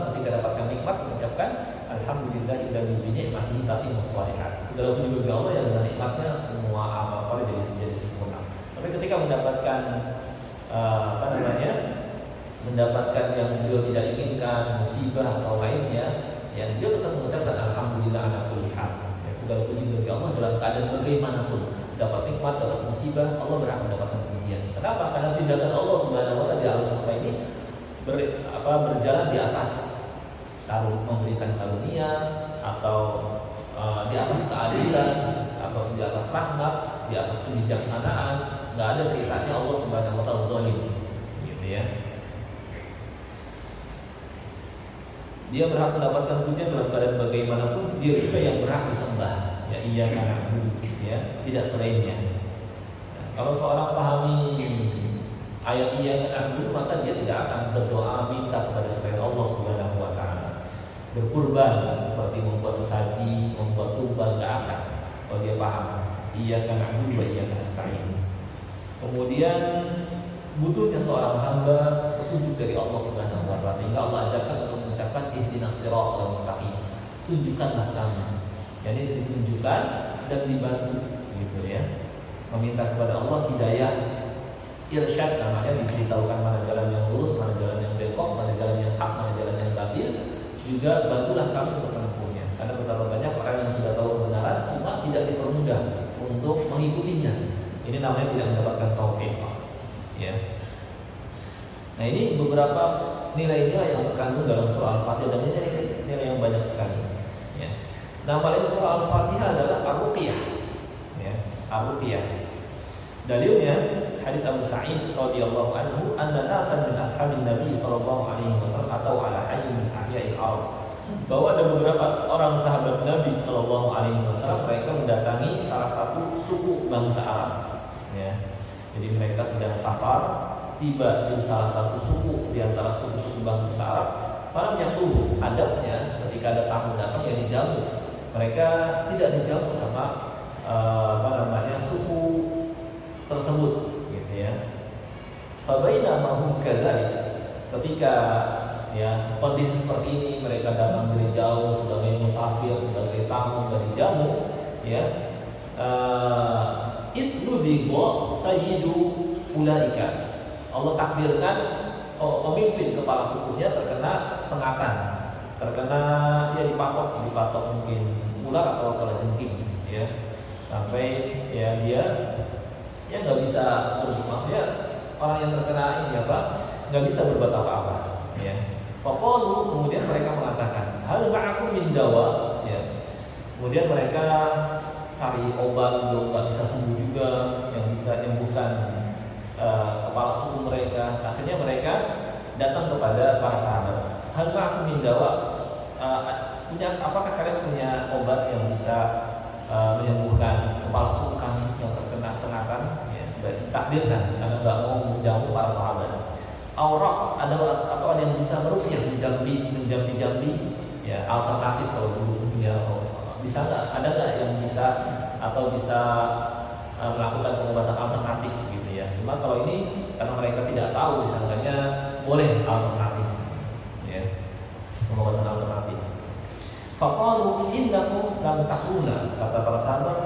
ketika dapatkan nikmat mengucapkan Alhamdulillahilladzi bi ni'matihi tatimmus shalihat. Segala puji bagi Allah yang dengan nikmatnya semua amal saleh jadi sempurna. Tapi ketika mendapatkan mendapatkan yang beliau tidak inginkan, musibah atau lainnya, yang beliau tetap mengucapkan Alhamdulillah ala kulli hal. Ya, segala puji bagi Allah dalam keadaan bagaimanapun. Dapat nikmat, dapat musibah, Allah berhak mendapatkan pujian. Kenapa? Karena tindakan Allah Subhanahu wa taala di alam semesta ini berjalan di atas memberikan karunia atau di atas keadilan atau di atas rahmat, di atas kebijaksanaan. Nggak ada ceritanya Allah Subhanahu wa taala zalim, gitu ya. Dia berhak mendapatkan pujian dalam keadaan bagaimanapun. Dia juga yang berhak disembah. Ya, iya karena ya, tidak selainnya. Nah, kalau seorang pahami ayat iya na'budu, maka dia tidak akan berdoa minta kepada selain Allah Subhanahu wa taala. Berkurban seperti membuat sesaji, membuat tumbal, enggak akan. Kalau dia paham iya na'budu wa iyyaka nasta'in. Kemudian butuhnya seorang hamba petunjuk dari Allah Subhanahu wa taala, sehingga Allah ajarkan untuk mengucapkan ihdinas siratal mustaqim. Tunjukkanlah kami Jadi ditunjukkan dan dibantu gitu ya. Meminta kepada Allah hidayah irsyad, namanya diberitahukan mana jalan yang lurus, mana jalan yang bengkok, mana jalan yang hak, mana jalan yang batil. Juga bantulah kami untuk menempuhnya. Karena betapa banyak orang yang sudah tahu kebenaran cuma tidak dipermudah untuk mengikutinya. Ini namanya tidak mendapatkan taufik. Ya. Nah, ini beberapa nilai-nilai yang terkandung dalam surah Al-Fatihah, dan ini nilai yang banyak sekali. Ya. Nah, paling surah Al-Fatihah adalah ar-ruqyah. Ya, ar-ruqyah. Dalilnya hadis Abu Sa'id radhiyallahu anhu, anna nasan min ashabin Nabi sallallahu alaihi wasallam atau ala hayy min ahya'il Arab. Bahwa ada beberapa orang sahabat Nabi sallallahu alaihi wasallam, mereka mendatangi salah satu suku bangsa Arab. Ya. Jadi mereka sedang safar, tiba di salah satu suku di antara suku-suku bangsa Arab. Falam yaqulu, adabnya ketika ada tamu datang yang dijamu, mereka tidak dijamu sama suku tersebut gitu ya. Fabaina mahum kadzalik, ketika ya kondisi seperti ini, mereka datang dari jauh sebagai musafir, sebagai tamu, nggak dijamu ya. Itludigo sayyidu ulaika, Allah takdirkan pemimpin kepala sukunya terkena sengatan, terkena ya dipatok mungkin ular atau kalajengking ya, sampai ya dia ya nggak bisa, maksudnya orang yang terkena ini nggak bisa berbuat apa-apa ya. Faqalu, kemudian mereka mengatakan, hal ma'akum min dawa ya. Kemudian mereka cari obat, belum nggak bisa sembuh juga yang bisa menyembuhkan kepala suku mereka. Akhirnya mereka datang kepada para sahabat, hal ma'akum min dawa, apakah kalian punya obat yang bisa menyembuhkan kepala suku kami yang terkena sengatan ya, sudah ditakdirkan karena nggak mau menjamu para sahabat. Aurak, ada yang bisa meruqyah, menjambi ya, alternatif kalau dulu ya, bisa nggak, ada nggak yang bisa atau bisa melakukan pengobatan alternatif gitu ya. Cuma kalau ini karena mereka tidak tahu, disangkanya boleh alternatif ya, pengobatan alternatif. Faqalu innakum lam takuna, kata para sahabat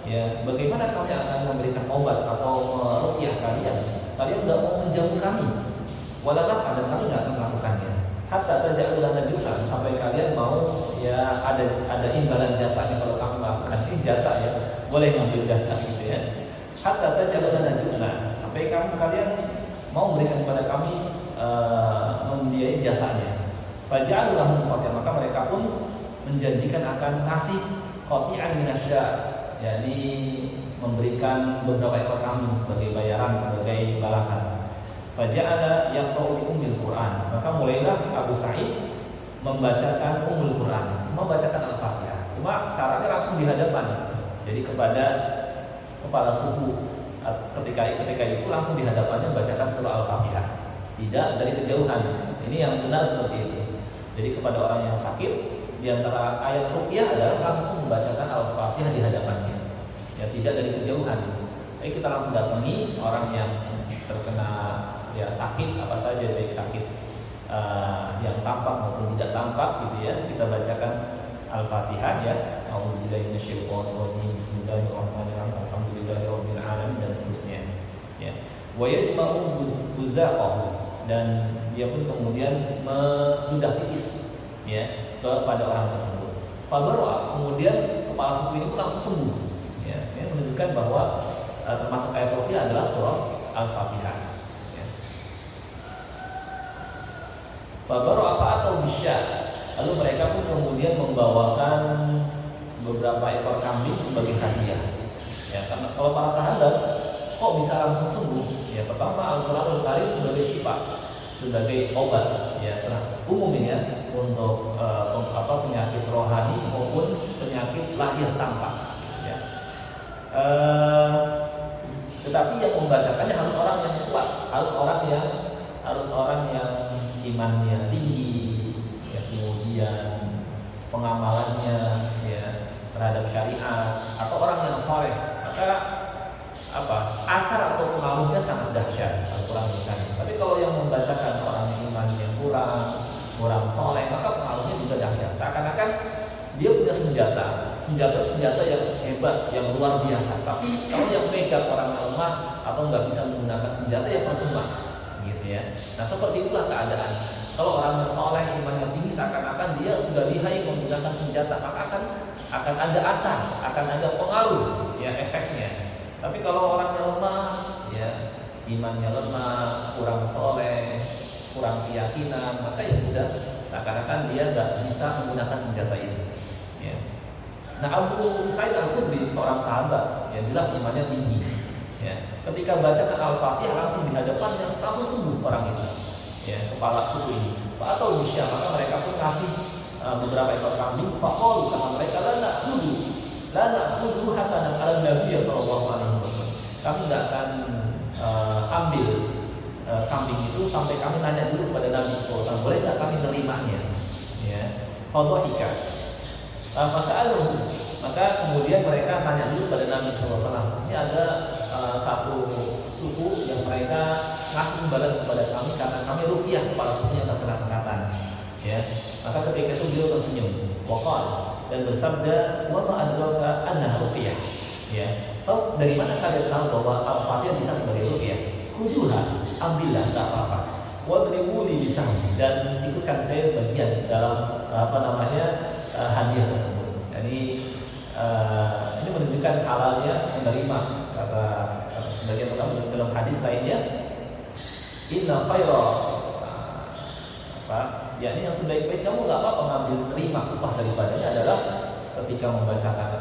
ya, bagaimana kami akan memberikan obat atau meruqyah kalian nggak mau menjamu kami, walalaf, dan kami nggak akan melakukannya. Hatta taj'alu lana ju'lan, sampai kalian mau ya ada imbalan jasanya kalau kami melakukan ini jasa ya, boleh ngambil jasa gitu ya. Hatta taj'alu lana ju'lan, sampai kalian mau memberikan kepada kami membiayai jasanya. Faja'alu lahum qati'an, maka mereka pun menjanjikan akan ngasih qati'an minasya, yakni memberikan beberapa ekor kambing sebagai bayaran, sebagai balasan. Faja'ala yaqra'u bi ummil Qur'an, maka mulailah Abu Sa'id membacakan Ummul Qur'an, membacakan Al-Fatihah. Cuma caranya langsung di hadapan. Jadi kepada kepala suku ketika itu langsung di hadapannya bacakan surah Al-Fatihah. Tidak dari kejauhan. Ini yang benar seperti itu. Jadi kepada orang yang sakit, di antara ayat ruqyah adalah langsung membacakan Al-Fatihah di hadapannya. Ya, tidak dari kejauhan. Jadi kita langsung datangi orang yang terkena ya sakit apa saja, baik sakit yang tampak maupun tidak tampak gitu ya, kita bacakan Al-Fatihah ya, A'udzubillahi minasyaitonir rajim, bismillahirrahmanirrahim, alhamdulillahirabbil alamin, dan seterusnya ya. Wa yajma'u buzaqahu, dan dia pun kemudian meludah pipis ya kepada orang tersebut. Fabara, kemudian kepala suku ini pun langsung sembuh ya, menunjukkan bahwa termasuk ayat ruqyah adalah surah Al-Fatihah. Fabara atau bisya, lalu mereka pun kemudian membawakan beberapa ekor kambing sebagai hadiah. Ya, karena kalau para sahabat kok bisa langsung sembuh? Ya, pertama Al-Qur'anul Karim sebagai syifa, sebagai obat ya, umum ya, untuk penyakit rohani maupun penyakit lahir tampak ya. Tetapi yang membacakannya harus orang yang kuat, harus orang yang imannya tinggi ya, kemudian pengamalannya ya terhadap syariat, atau orang yang saleh, maka akar atau pengaruhnya sangat dahsyat Al-Quran ini. Tapi kalau yang membacakan orang yang imannya kurang saleh, maka pengaruhnya juga dahsyat. Seakan-akan dia punya punya senjata yang hebat, yang luar biasa. Tapi kalau yang pegang orang lemah atau nggak bisa menggunakan senjata, ya percuma, gitu ya. Nah seperti itulah keadaan. Kalau orang yang soleh, imannya tinggi, seakan-akan dia sudah lihai menggunakan senjata, maka akan ada akan ada pengaruh, ya efeknya. Tapi kalau orangnya lemah, ya imannya lemah, kurang soleh, kurang keyakinan, maka ya sudah, seakan-akan dia nggak bisa menggunakan senjata itu. Ya. Nah, Abu Sa'id Al-Khudri seorang sahabat yang jelas imannya tinggi. Ya. Ketika bacakan Al-Fatihah langsung di hadapannya, langsung sembuh orang itu. Ya, kepala suku ini. Atau Misya, maka mereka pun kasih beberapa ekor kambing. Faqalu, kata mereka, la na'khudhu hatta nas'ala Nabi sallallahu alaihi wasallam. Kami tidak akan ambil kambing itu sampai kami nanya dulu kepada Nabi SAW, boleh tak kami menerimanya? Ya, fadhika. Fasa'aluhu, maka kemudian mereka tanya dulu pada Nabi SAW. Ini ada satu suku yang mereka ngasih imbalan kepada kami karena kami ruqyah kepala sukunya terkena sengatan. Ya, maka ketika itu beliau tersenyum, waqal, dan bersabda, wa ma adraka anna ruqyah. Ya, tahu dari mana kalian tahu bahwa Al-Fatihah bisa sebagai ruqyah? Khuduha, ambillah, tak apa-apa. Wadribu li bisam, dan ikutkan saya bagian dalam hadiah tersebut. Jadi ini menunjukkan halalnya menerima, kata sebagian ulama dalam hadis lainnya, inna khaira yakni yang sebaik-baik kamu nggak apa-apa mengambil terima upah daripadanya adalah ketika membacakan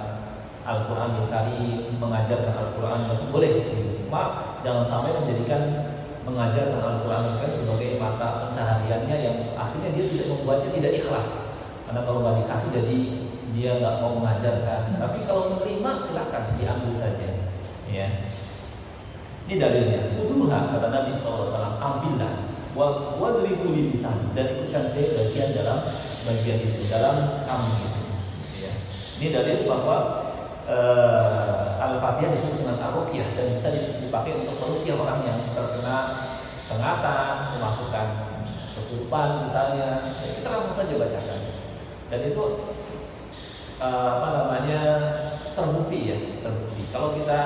Al-Quran yang Karim, mengajarkan Al-Quran, boleh. Maaf, jangan sampai menjadikan mengajarkan Al-Quran yang Karim sebagai mata pencahariannya yang akhirnya dia tidak membuatnya tidak ikhlas. Karena kalau nggak dikasih jadi dia nggak mau mengajarkan. Tapi kalau menerima silakan diambil saja. Ya. Ini dalilnya. Khuduha, kata Nabi SAW, ambillah. Wadribu li bisan, dan ikutkan saya bagian itu dalam kami itu. Ya. Ini dalil bahwa Al-Fatihah disebut dengan Ar-Ruqyah dan bisa dipakai untuk meruqyah orang yang terkena sengatan, kemasukan kesurupan misalnya. Ya, kita langsung saja bacakan. Dan itu terbukti. Kalau kita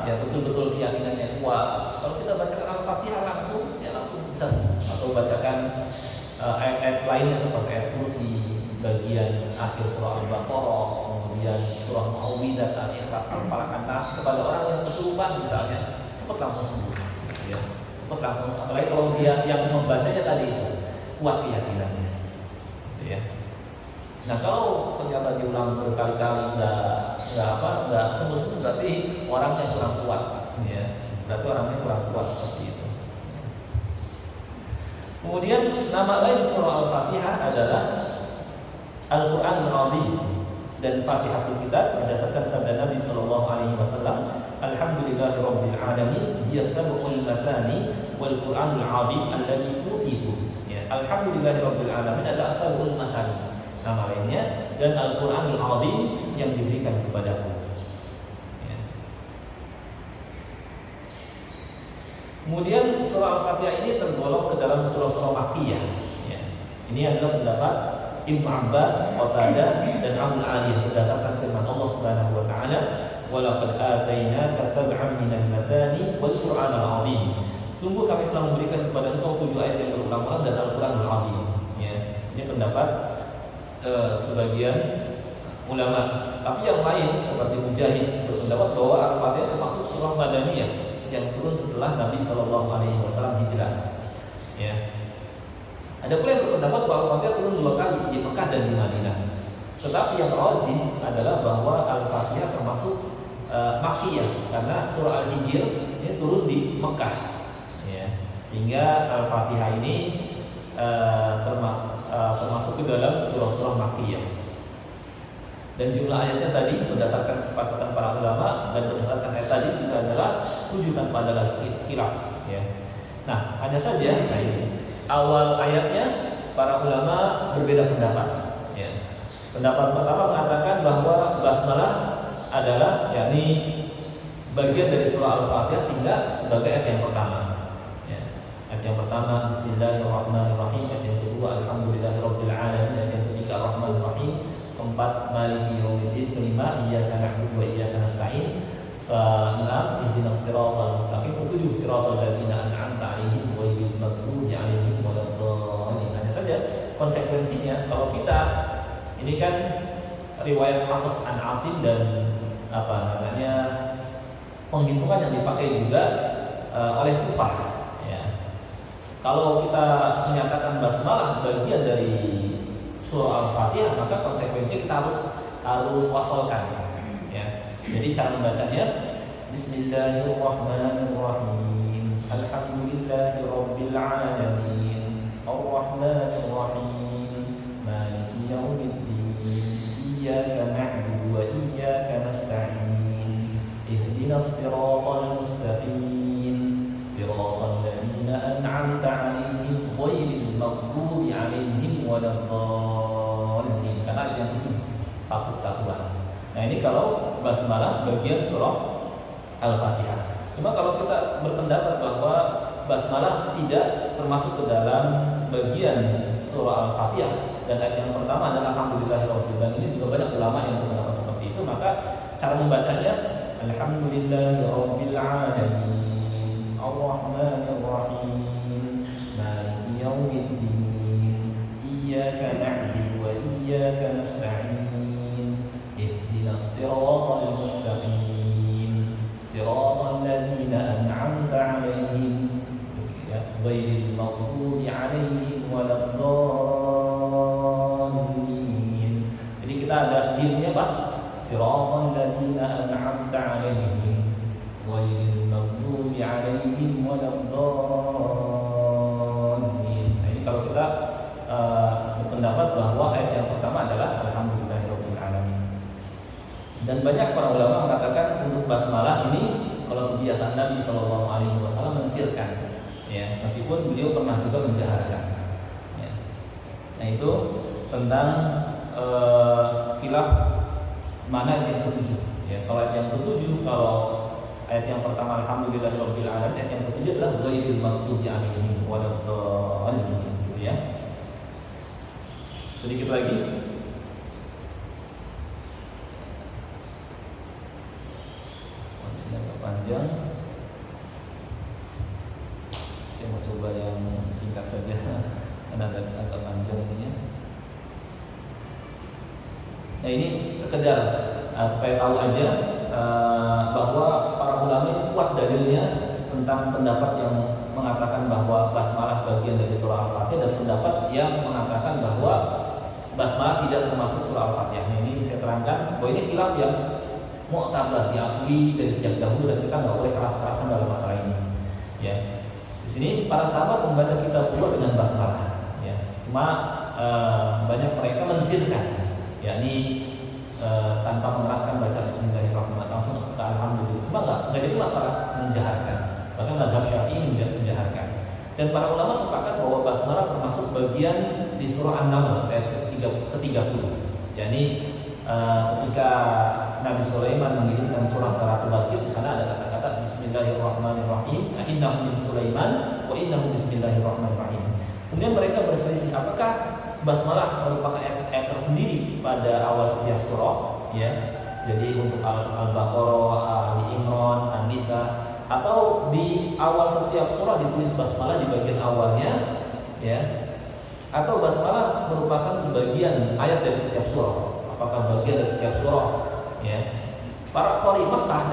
betul-betul keyakinannya kuat, kalau kita bacakan Al-Fatihah langsung bisa sembuh. Atau bacakan ayat-ayat lainnya seperti ayat kursi, bagian akhir surah Al-Baqarah, kemudian surah Mu'awwidah, Al-Ikhlas, Al-Falaq, An-Nas kepada orang yang kesurupan misalnya, cepat langsung sembuh. Ya, cepat langsung. Apalagi kalau dia yang membacanya tadi itu kuat keyakinannya. Ya. Nah kalau ternyata diulang berkali-kali nggak sembuh, berarti orangnya kurang kuat. Ya, berarti orangnya kurang kuat seperti itu. Kemudian nama lain surah Al-Fatihah adalah Al-Quranul Azim dan Fatihatul Kitab berdasarkan sabda Nabi Sallallahu Alaihi Wasallam, Alhamdulillahirabbil alamin, yasabul matani wal Quranul Azim alladzi utitu. Ya, Alhamdulillahirabbil alamin adalah asabul matani, nama lainnya, dan Al-Quranul Azim yang diberikan kepadaku. Ya. Kemudian surah Al-Fatihah ini tergolong ke dalam surah-surah Makkiyah. Ya. Ini adalah pendapat Ibnu Abbas, Qatadah, dan Abu Aliyah berdasarkan firman Allah Subhanahu wa taala, "Wa laqad atainaka sab'an minal mathani wal Qur'anal 'azim." Sungguh kami telah memberikan kepada engkau 7 ayat yang berulang-ulang dan Al-Qur'anul 'azim. Ya. Ini pendapat sebagian ulama. Tapi yang lain seperti Mujahid berpendapat bahwa Al-Fatihah termasuk surah Madaniyah yang turun setelah Nabi Shallallahu Alaihi Wasallam hijrah. Ya. Ada pula yang berpendapat bahwa Al-Fatihah turun 2 kali di Mekah dan di Madinah. Tetapi yang rajih adalah bahwa Al-Fatihah termasuk Makkiyah karena surah Al-Hijr ini turun di Mekah. Ya. Sehingga Al-Fatihah ini termasuk ke dalam surah-surah Makkiyah. Dan jumlah ayatnya tadi berdasarkan kesepakatan para ulama dan berdasarkan ayat tadi juga adalah 7 tanpa ada khilaf. Ya. Nah, hanya saja ini awal ayatnya para ulama berbeda pendapat. Ya. Pendapat pertama mengatakan bahwa basmalah adalah yakni bagian dari surah Al-Fatihah sehingga sebagai ayat yang pertama. Ayat yang pertama Bismillahirrahmanirrahim, ayat yang kedua Alhamdulillahirabbil alamin, ayat maliki yaumiddin. Kelima, iyyaka na'budu wa iyyaka nasta'in. Keenam, ihdinas siratal mustaqim. Ketujuh, siratal ladzina an'amta 'alaihim ghairil maghdubi 'alaihim waladdallin. Hanya saja konsekuensinya kalau kita ini kan riwayat Hafiz an Asim dan penghitungan yang dipakai juga oleh Kufah. Ya. Kalau kita menyatakan basmalah bagian dari surah Al-Fatihah, maka konsekuensi kita harus wasolkan. Ya. Jadi cara membacanya Bismillahirrahmanirrahim. Alhamdulillahirabbil alamin. Arrahmanirrahim. Maliki yaumiddin. Iyyaka na'budu wa iyyaka nasta'in. Ihdinas siratal mustaqim. Siratal ladzina an'amta 'alaihim ghairil maghdubi 'alaihim waladdallin. Karena yang itu satu kesatuan. Nah, ini kalau basmalah bagian surah Al-Fatihah. Cuma kalau kita berpendapat bahwa basmalah tidak termasuk ke dalam bagian surah Al-Fatihah dan ayat yang pertama adalah alhamdulillahirabbil alamin, ini juga banyak ulama yang berpendapat seperti itu, maka cara membacanya alhamdulillahirabbil alamin arrahmanirrahim maliki yaumiddin iyyaka na'budu wa iyyaka nasta'in ihdinas siratal mustaqim siratal ladzina an'amta 'alaihim ghairil maghdubi 'alaihim waladdallin. Jadi kita ada dimnya pas siratal ladzina an'amta 'alaihim ghairil maghdubi 'alaihim waladdallin. Nah, ini kalau kita berpendapat bahwa ayat yang pertama adalah alhamdulillahirabbil alamin. Dan banyak para ulama mengatakan untuk basmalah ini kalau kebiasaan Nabi SAW mensirkan, ya, meskipun beliau pernah juga menjaharkan. Ya. Nah, itu tentang khilaf mana ayat yang ketujuh. Ya, kalau ayat yang ketujuh, kalau ayat yang pertama alhamdulillahirabbil alamin, ayat yang ketujuh adalah ghairil maghdubi 'alaihim waladdallin, gitu ya. Sedikit lagi. Agak panjang. Saya mau coba yang singkat saja karena agak panjang ini ya. Nah, ini sekedar supaya tahu aja bahwa para ulama ini kuat dalilnya tentang pendapat yang mengatakan bahwa basmalah bagian dari surah Al-Fatihah dan pendapat yang mengatakan bahwa basmalah tidak termasuk surah Al-Fatihah. Nah, ini saya terangkan bahwa ini khilaf yang mu'tabar, diakui dari sejak dahulu dan kita nggak boleh keras-kerasan dalam masalah ini. Ya, di sini para sahabat membaca kitab pula dengan basmalah. Ya, cuma banyak mereka mensirkan, yakni tanpa mengeraskan baca Bismillahirrahmanirrahim langsung ke Alhamdulillah. Cuma nggak jadi masalah menjaharkan. Bahkan mazhab Syafi'i menjaharkan. Dan para ulama sepakat bahwa basmalah termasuk bagian di surah An-Naml ayat ke-30. Yakni ketika Nabi Sulaiman mengirimkan surah ke Ratu Balqis, di sana ada kata-kata Bismillahirrahmanirrahim. Innahu min Sulaiman wa innahu bismillahirrahmanirrahim. Kemudian mereka berselisih apakah basmalah merupakan ayat tersendiri pada awal setiap surah, ya. Jadi untuk Al-Baqarah, Ali Imran, An-Nisa, atau di awal setiap surah ditulis basmalah di bagian awalnya, ya. Atau basmalah merupakan sebagian ayat dari setiap surah. Apakah bagian dari setiap surah? Ya, para qari Makkah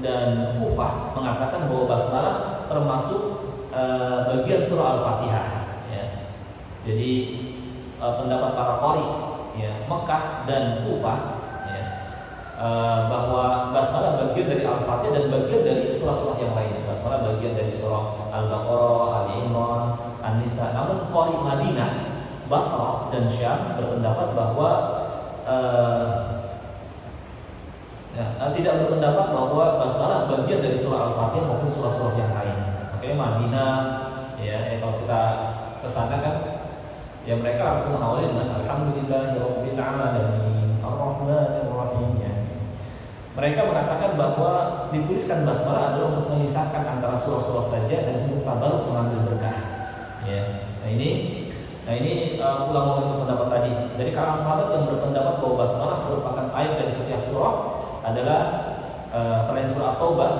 dan Kufah mengatakan bahwa basmalah termasuk bagian surah Al-Fatihah. Ya. Jadi pendapat para qari, ya, Makkah dan Kufah, ya, bahwa basmalah bagian dari Al-Fatihah dan bagian dari surah-surah yang lain. Basmalah bagian dari surah Al-Baqarah, Ali Imran, An-Nisa. Namun qari Madinah, Basrah dan Syam berpendapat bahwa tidak berpendapat bahwa basmalah bagian dari surah Al-Fatihah maupun surah-surah yang lain. Makanya Madinah, ya, kalau kita kesana kan, ya mereka langsung mengawali dengan Alhamdulillahirabbil alamin arrahmanirrahim. Ya. Mereka mengatakan bahwa dituliskan basmalah adalah untuk memisahkan antara surah-surah saja dan untuk tabaruk mengambil berkah. Ya. Nah ini ulama yang berpendapat tadi tadi dari kalangan sahabat yang berpendapat bahwa basmalah merupakan ayat dari setiap surah adalah selain surah At-Taubah,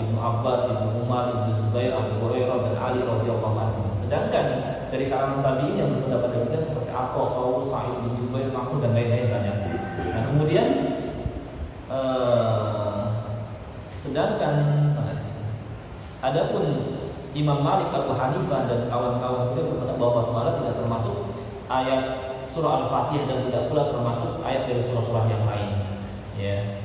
Ibnu Abbas, Ibnu Umar, Ibnu Zubair, Abu Hurairah dan Ali radhiyallahu anhum. Sedangkan dari kalangan tabi'in yang berpendapat demikian seperti Atha, Tawus, Sa'id bin Jubair, Mahmud dan lain-lain banyak. Nah, kemudian sedangkan adapun Imam Malik, Abu Hanifah dan kawan-kawan beliau berpendapat bahwa basmalah tidak termasuk ayat surah Al-Fatihah dan tidak pula termasuk ayat dari surah-surah yang lain. Ya.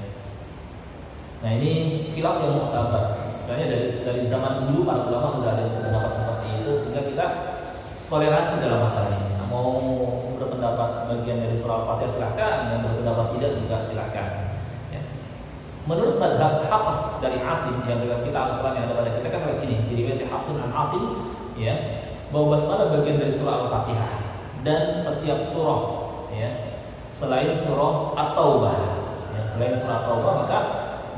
Nah, ini khilaf yang mu'tabar. Sebenarnya dari zaman dulu para ulama sudah ada pendapat seperti itu, sehingga kita toleransi dalam masalah ini. Nah, mau berpendapat bagian dari surah Al-Fatihah silakan, yang berpendapat tidak juga silakan. Ya. Menurut madhab Hafiz dari Asim yang dalam kita Al-Quran yang ada pada kita kan kayak gini, jadi riwayat Hafiz an Asim, ya, bahwa basmalah bagian dari surah Al-Fatihah dan setiap surah, ya, selain surah At-Taubah, ya, selain surah At-Taubah maka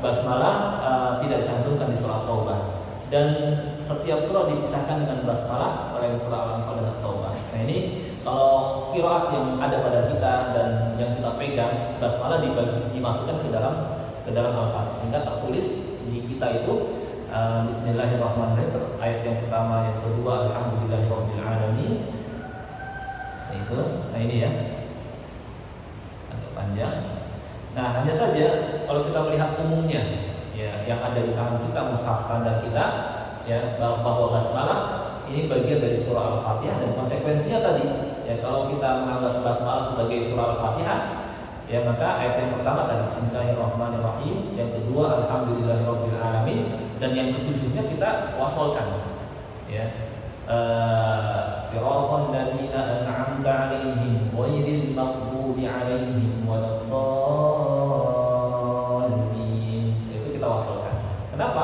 basmalah tidak dicantumkan di surah Taubah, dan setiap surah dipisahkan dengan basmalah selain surah Al-Anfal dan At-Taubah. Nah, ini kalau qiraat yang ada pada kita dan yang kita pegang, basmalah dimasukkan ke dalam Al-Fatihah, sehingga tertulis di kita itu Bismillahirrahmanirrahim, ayat yang pertama, yang kedua Alhamdulillahirabbil alamin. Itu, nah ini ya, agak panjang. Nah, hanya saja kalau kita melihat umumnya, ya, yang ada di tangan kita, mushaf standar kita, ya, bahwa basmalah ini bagian dari surah Al-Fatihah, dan konsekuensinya tadi, ya, kalau kita menganggap basmalah sebagai surah Al-Fatihah, ya, maka ayat yang pertama tadi Bismillahirrahmanirrahim, yang kedua Alhamdulillahirabbil alamin, dan yang ketujuhnya kita wasolkan, ya, siratal ladzina an'amta 'alaihim ghairil maghdubi 'alaihim waladdallin. Itu kita wasolkan. Kenapa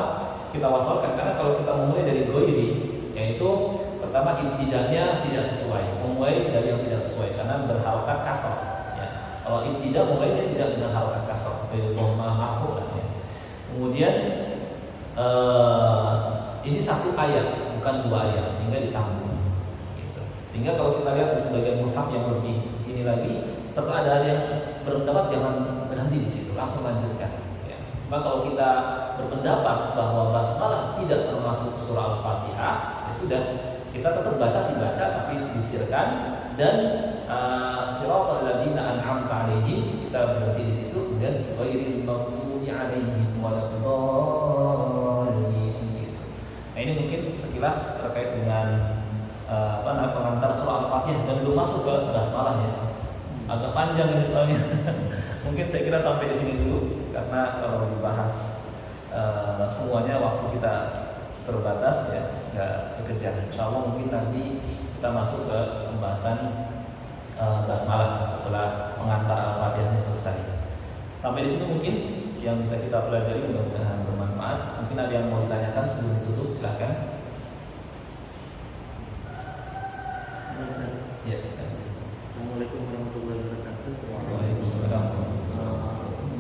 kita wasolkan? Karena kalau kita memulai dari ghairi, yaitu pertama ibtidanya tidak sesuai, memulai dari yang tidak sesuai karena berharokat kasrah, ya. Kalau ibtida mulainya tidak dengan harokat kasrah, seperti dhamma marfu, ya. Kemudian ini satu ayat, bukan dua ayat, sehingga disambung, gitu. Sehingga kalau kita lihat di sebagian mushaf yang lebih ini lagi, terkadang yang berpendapat jangan berhenti di situ, langsung lanjutkan. Ya. Maka kalau kita berpendapat bahwa basmalah tidak termasuk surah Al-Fatihah, ya sudah, kita tetap baca tapi disirkan, dan siratal ladzina an'amta 'alaihim kita berhenti di situ, kemudian ghairil maghdubi 'alaihim waladdallin. Nah, ini mungkin sekilas terkait dengan pengantar surah Al-Fatihah, dan belum masuk ke basmalah, ya. Agak panjang ini soalnya. Mungkin saya kira sampai di sini dulu, karena kalau dibahas semuanya waktu kita terbatas, ya, nggak kekejar. Insyaallah mungkin nanti kita masuk ke pembahasan basmalah setelah pengantar Al-Fatihah ini selesai. Sampai di sini mungkin yang bisa kita pelajari, mudah-mudahan bermanfaat. Mungkin ada yang mau ditanyakan sebelum ditutup, silakan. Ya, silakan. Assalamualaikum warahmatullahi wabarakatuh. Waalaikumsalam.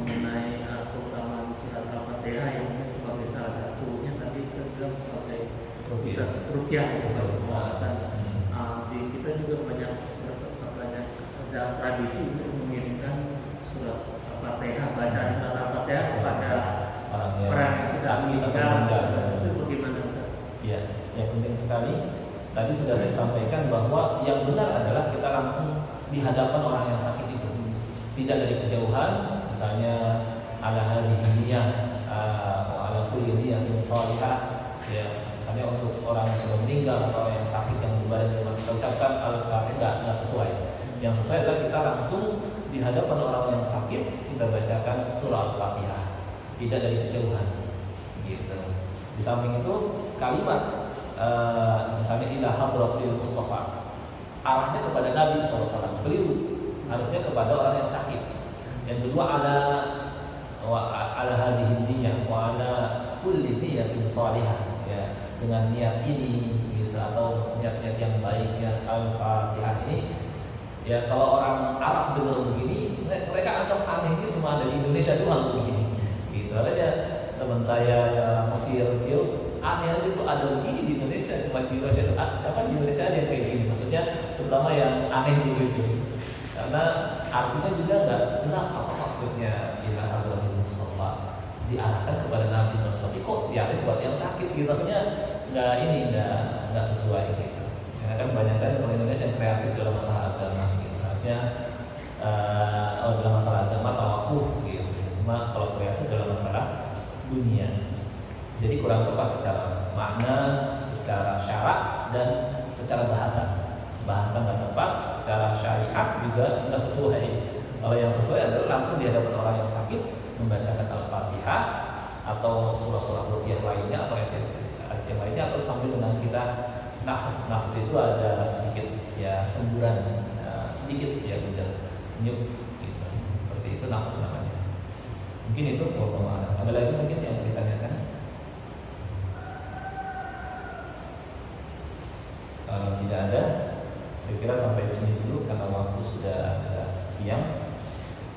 Mengenai keutamaan surat Al-Fatihah yang sebagai salah satunya tadi saya bilang sebagai bisa rukyah, sebagai penguatan. Kita juga banyak ada tradisi untuk mengirimkan surat Al-Fatihah, bacaan surat Al-Fatihah kepada orang yang sudah meninggal. Itu bagaimana, Ustaz? Ya, yang penting sekali. Tadi sudah saya sampaikan bahwa yang benar adalah kita langsung di hadapan orang yang sakit itu, tidak dari kejauhan. Misalnya ala hadhihi niyyah wa ala kulli niyyatin shalihah, ya, misalnya untuk orang yang sudah meninggal atau orang yang sakit yang badannya masih kita ucapkan Al-Fatihah, nggak sesuai. Yang sesuai adalah kita langsung di hadapan orang yang sakit kita bacakan surah Al-Fatihah, tidak dari kejauhan, gitu. Di samping itu kalimat misalnya ila hadratil Mustafa, arahnya kepada Nabi SAW, keliru, harusnya kepada orang yang sakit. Yang kedua ala hadhihi niyyah wa ala kulli niyyatin shalihah, ya, dengan niat ini, gitu, atau niat-niat yang baik, ya, Al-Fatihah ini. Ya, kalau orang Arab dengar begini, mereka anggap aneh, itu cuma ada di Indonesia doang begini. Gitu aja. Teman saya Mesir, dia aneh aja tuh ada begini di Indonesia, cuma di Indonesia itu apa di Indonesia ada yang kayak gini, maksudnya terutama yang aneh dulu itu, karena artinya juga nggak jelas apa maksudnya ila hadratil Mustafa diarahkan kepada Nabi SAW, tapi kok diarahkan buat yang sakit gitu, maksudnya nggak sesuai gitu. Ya kan banyak kan orang Indonesia yang kreatif dalam masalah agama gitu, artinya dalam masalah agama tawakuf gitu. Cuma kalau kreatif dalam masalah dunia, jadi kurang tepat secara makna, secara syarak dan secara bahasa. Bahasa nggak tepat, secara syariat juga nggak sesuai. Kalau yang sesuai adalah langsung di hadapan orang yang sakit membacakan Al-Fatihah atau surah-surah ruqyah lainnya atau ayat yang lainnya, atau sambil dengan kita nafas itu ada sedikit ya semburan sedikit ya udah nyuk gitu. Seperti itu nafas namanya. Mungkin itu potongan. Ada lagi mungkin yang ditanyakan? Kalau tidak ada, saya kira sampai di sini dulu karena waktu sudah siang.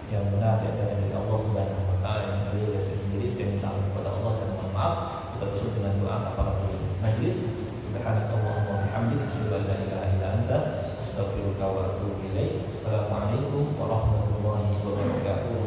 Yang benar dari Allah Subhanahu wa taala, yang beliau dari saya sendiri, saya minta kepada Allah dan mohon maaf. Kita tutup dengan doa kafaratul majlis. Subhanakallahumma wa bihamdika asyhadu an la ilaha illa anta astaghfiruka wa atubu ilaik. Assalamualaikum warahmatullahi wabarakatuh.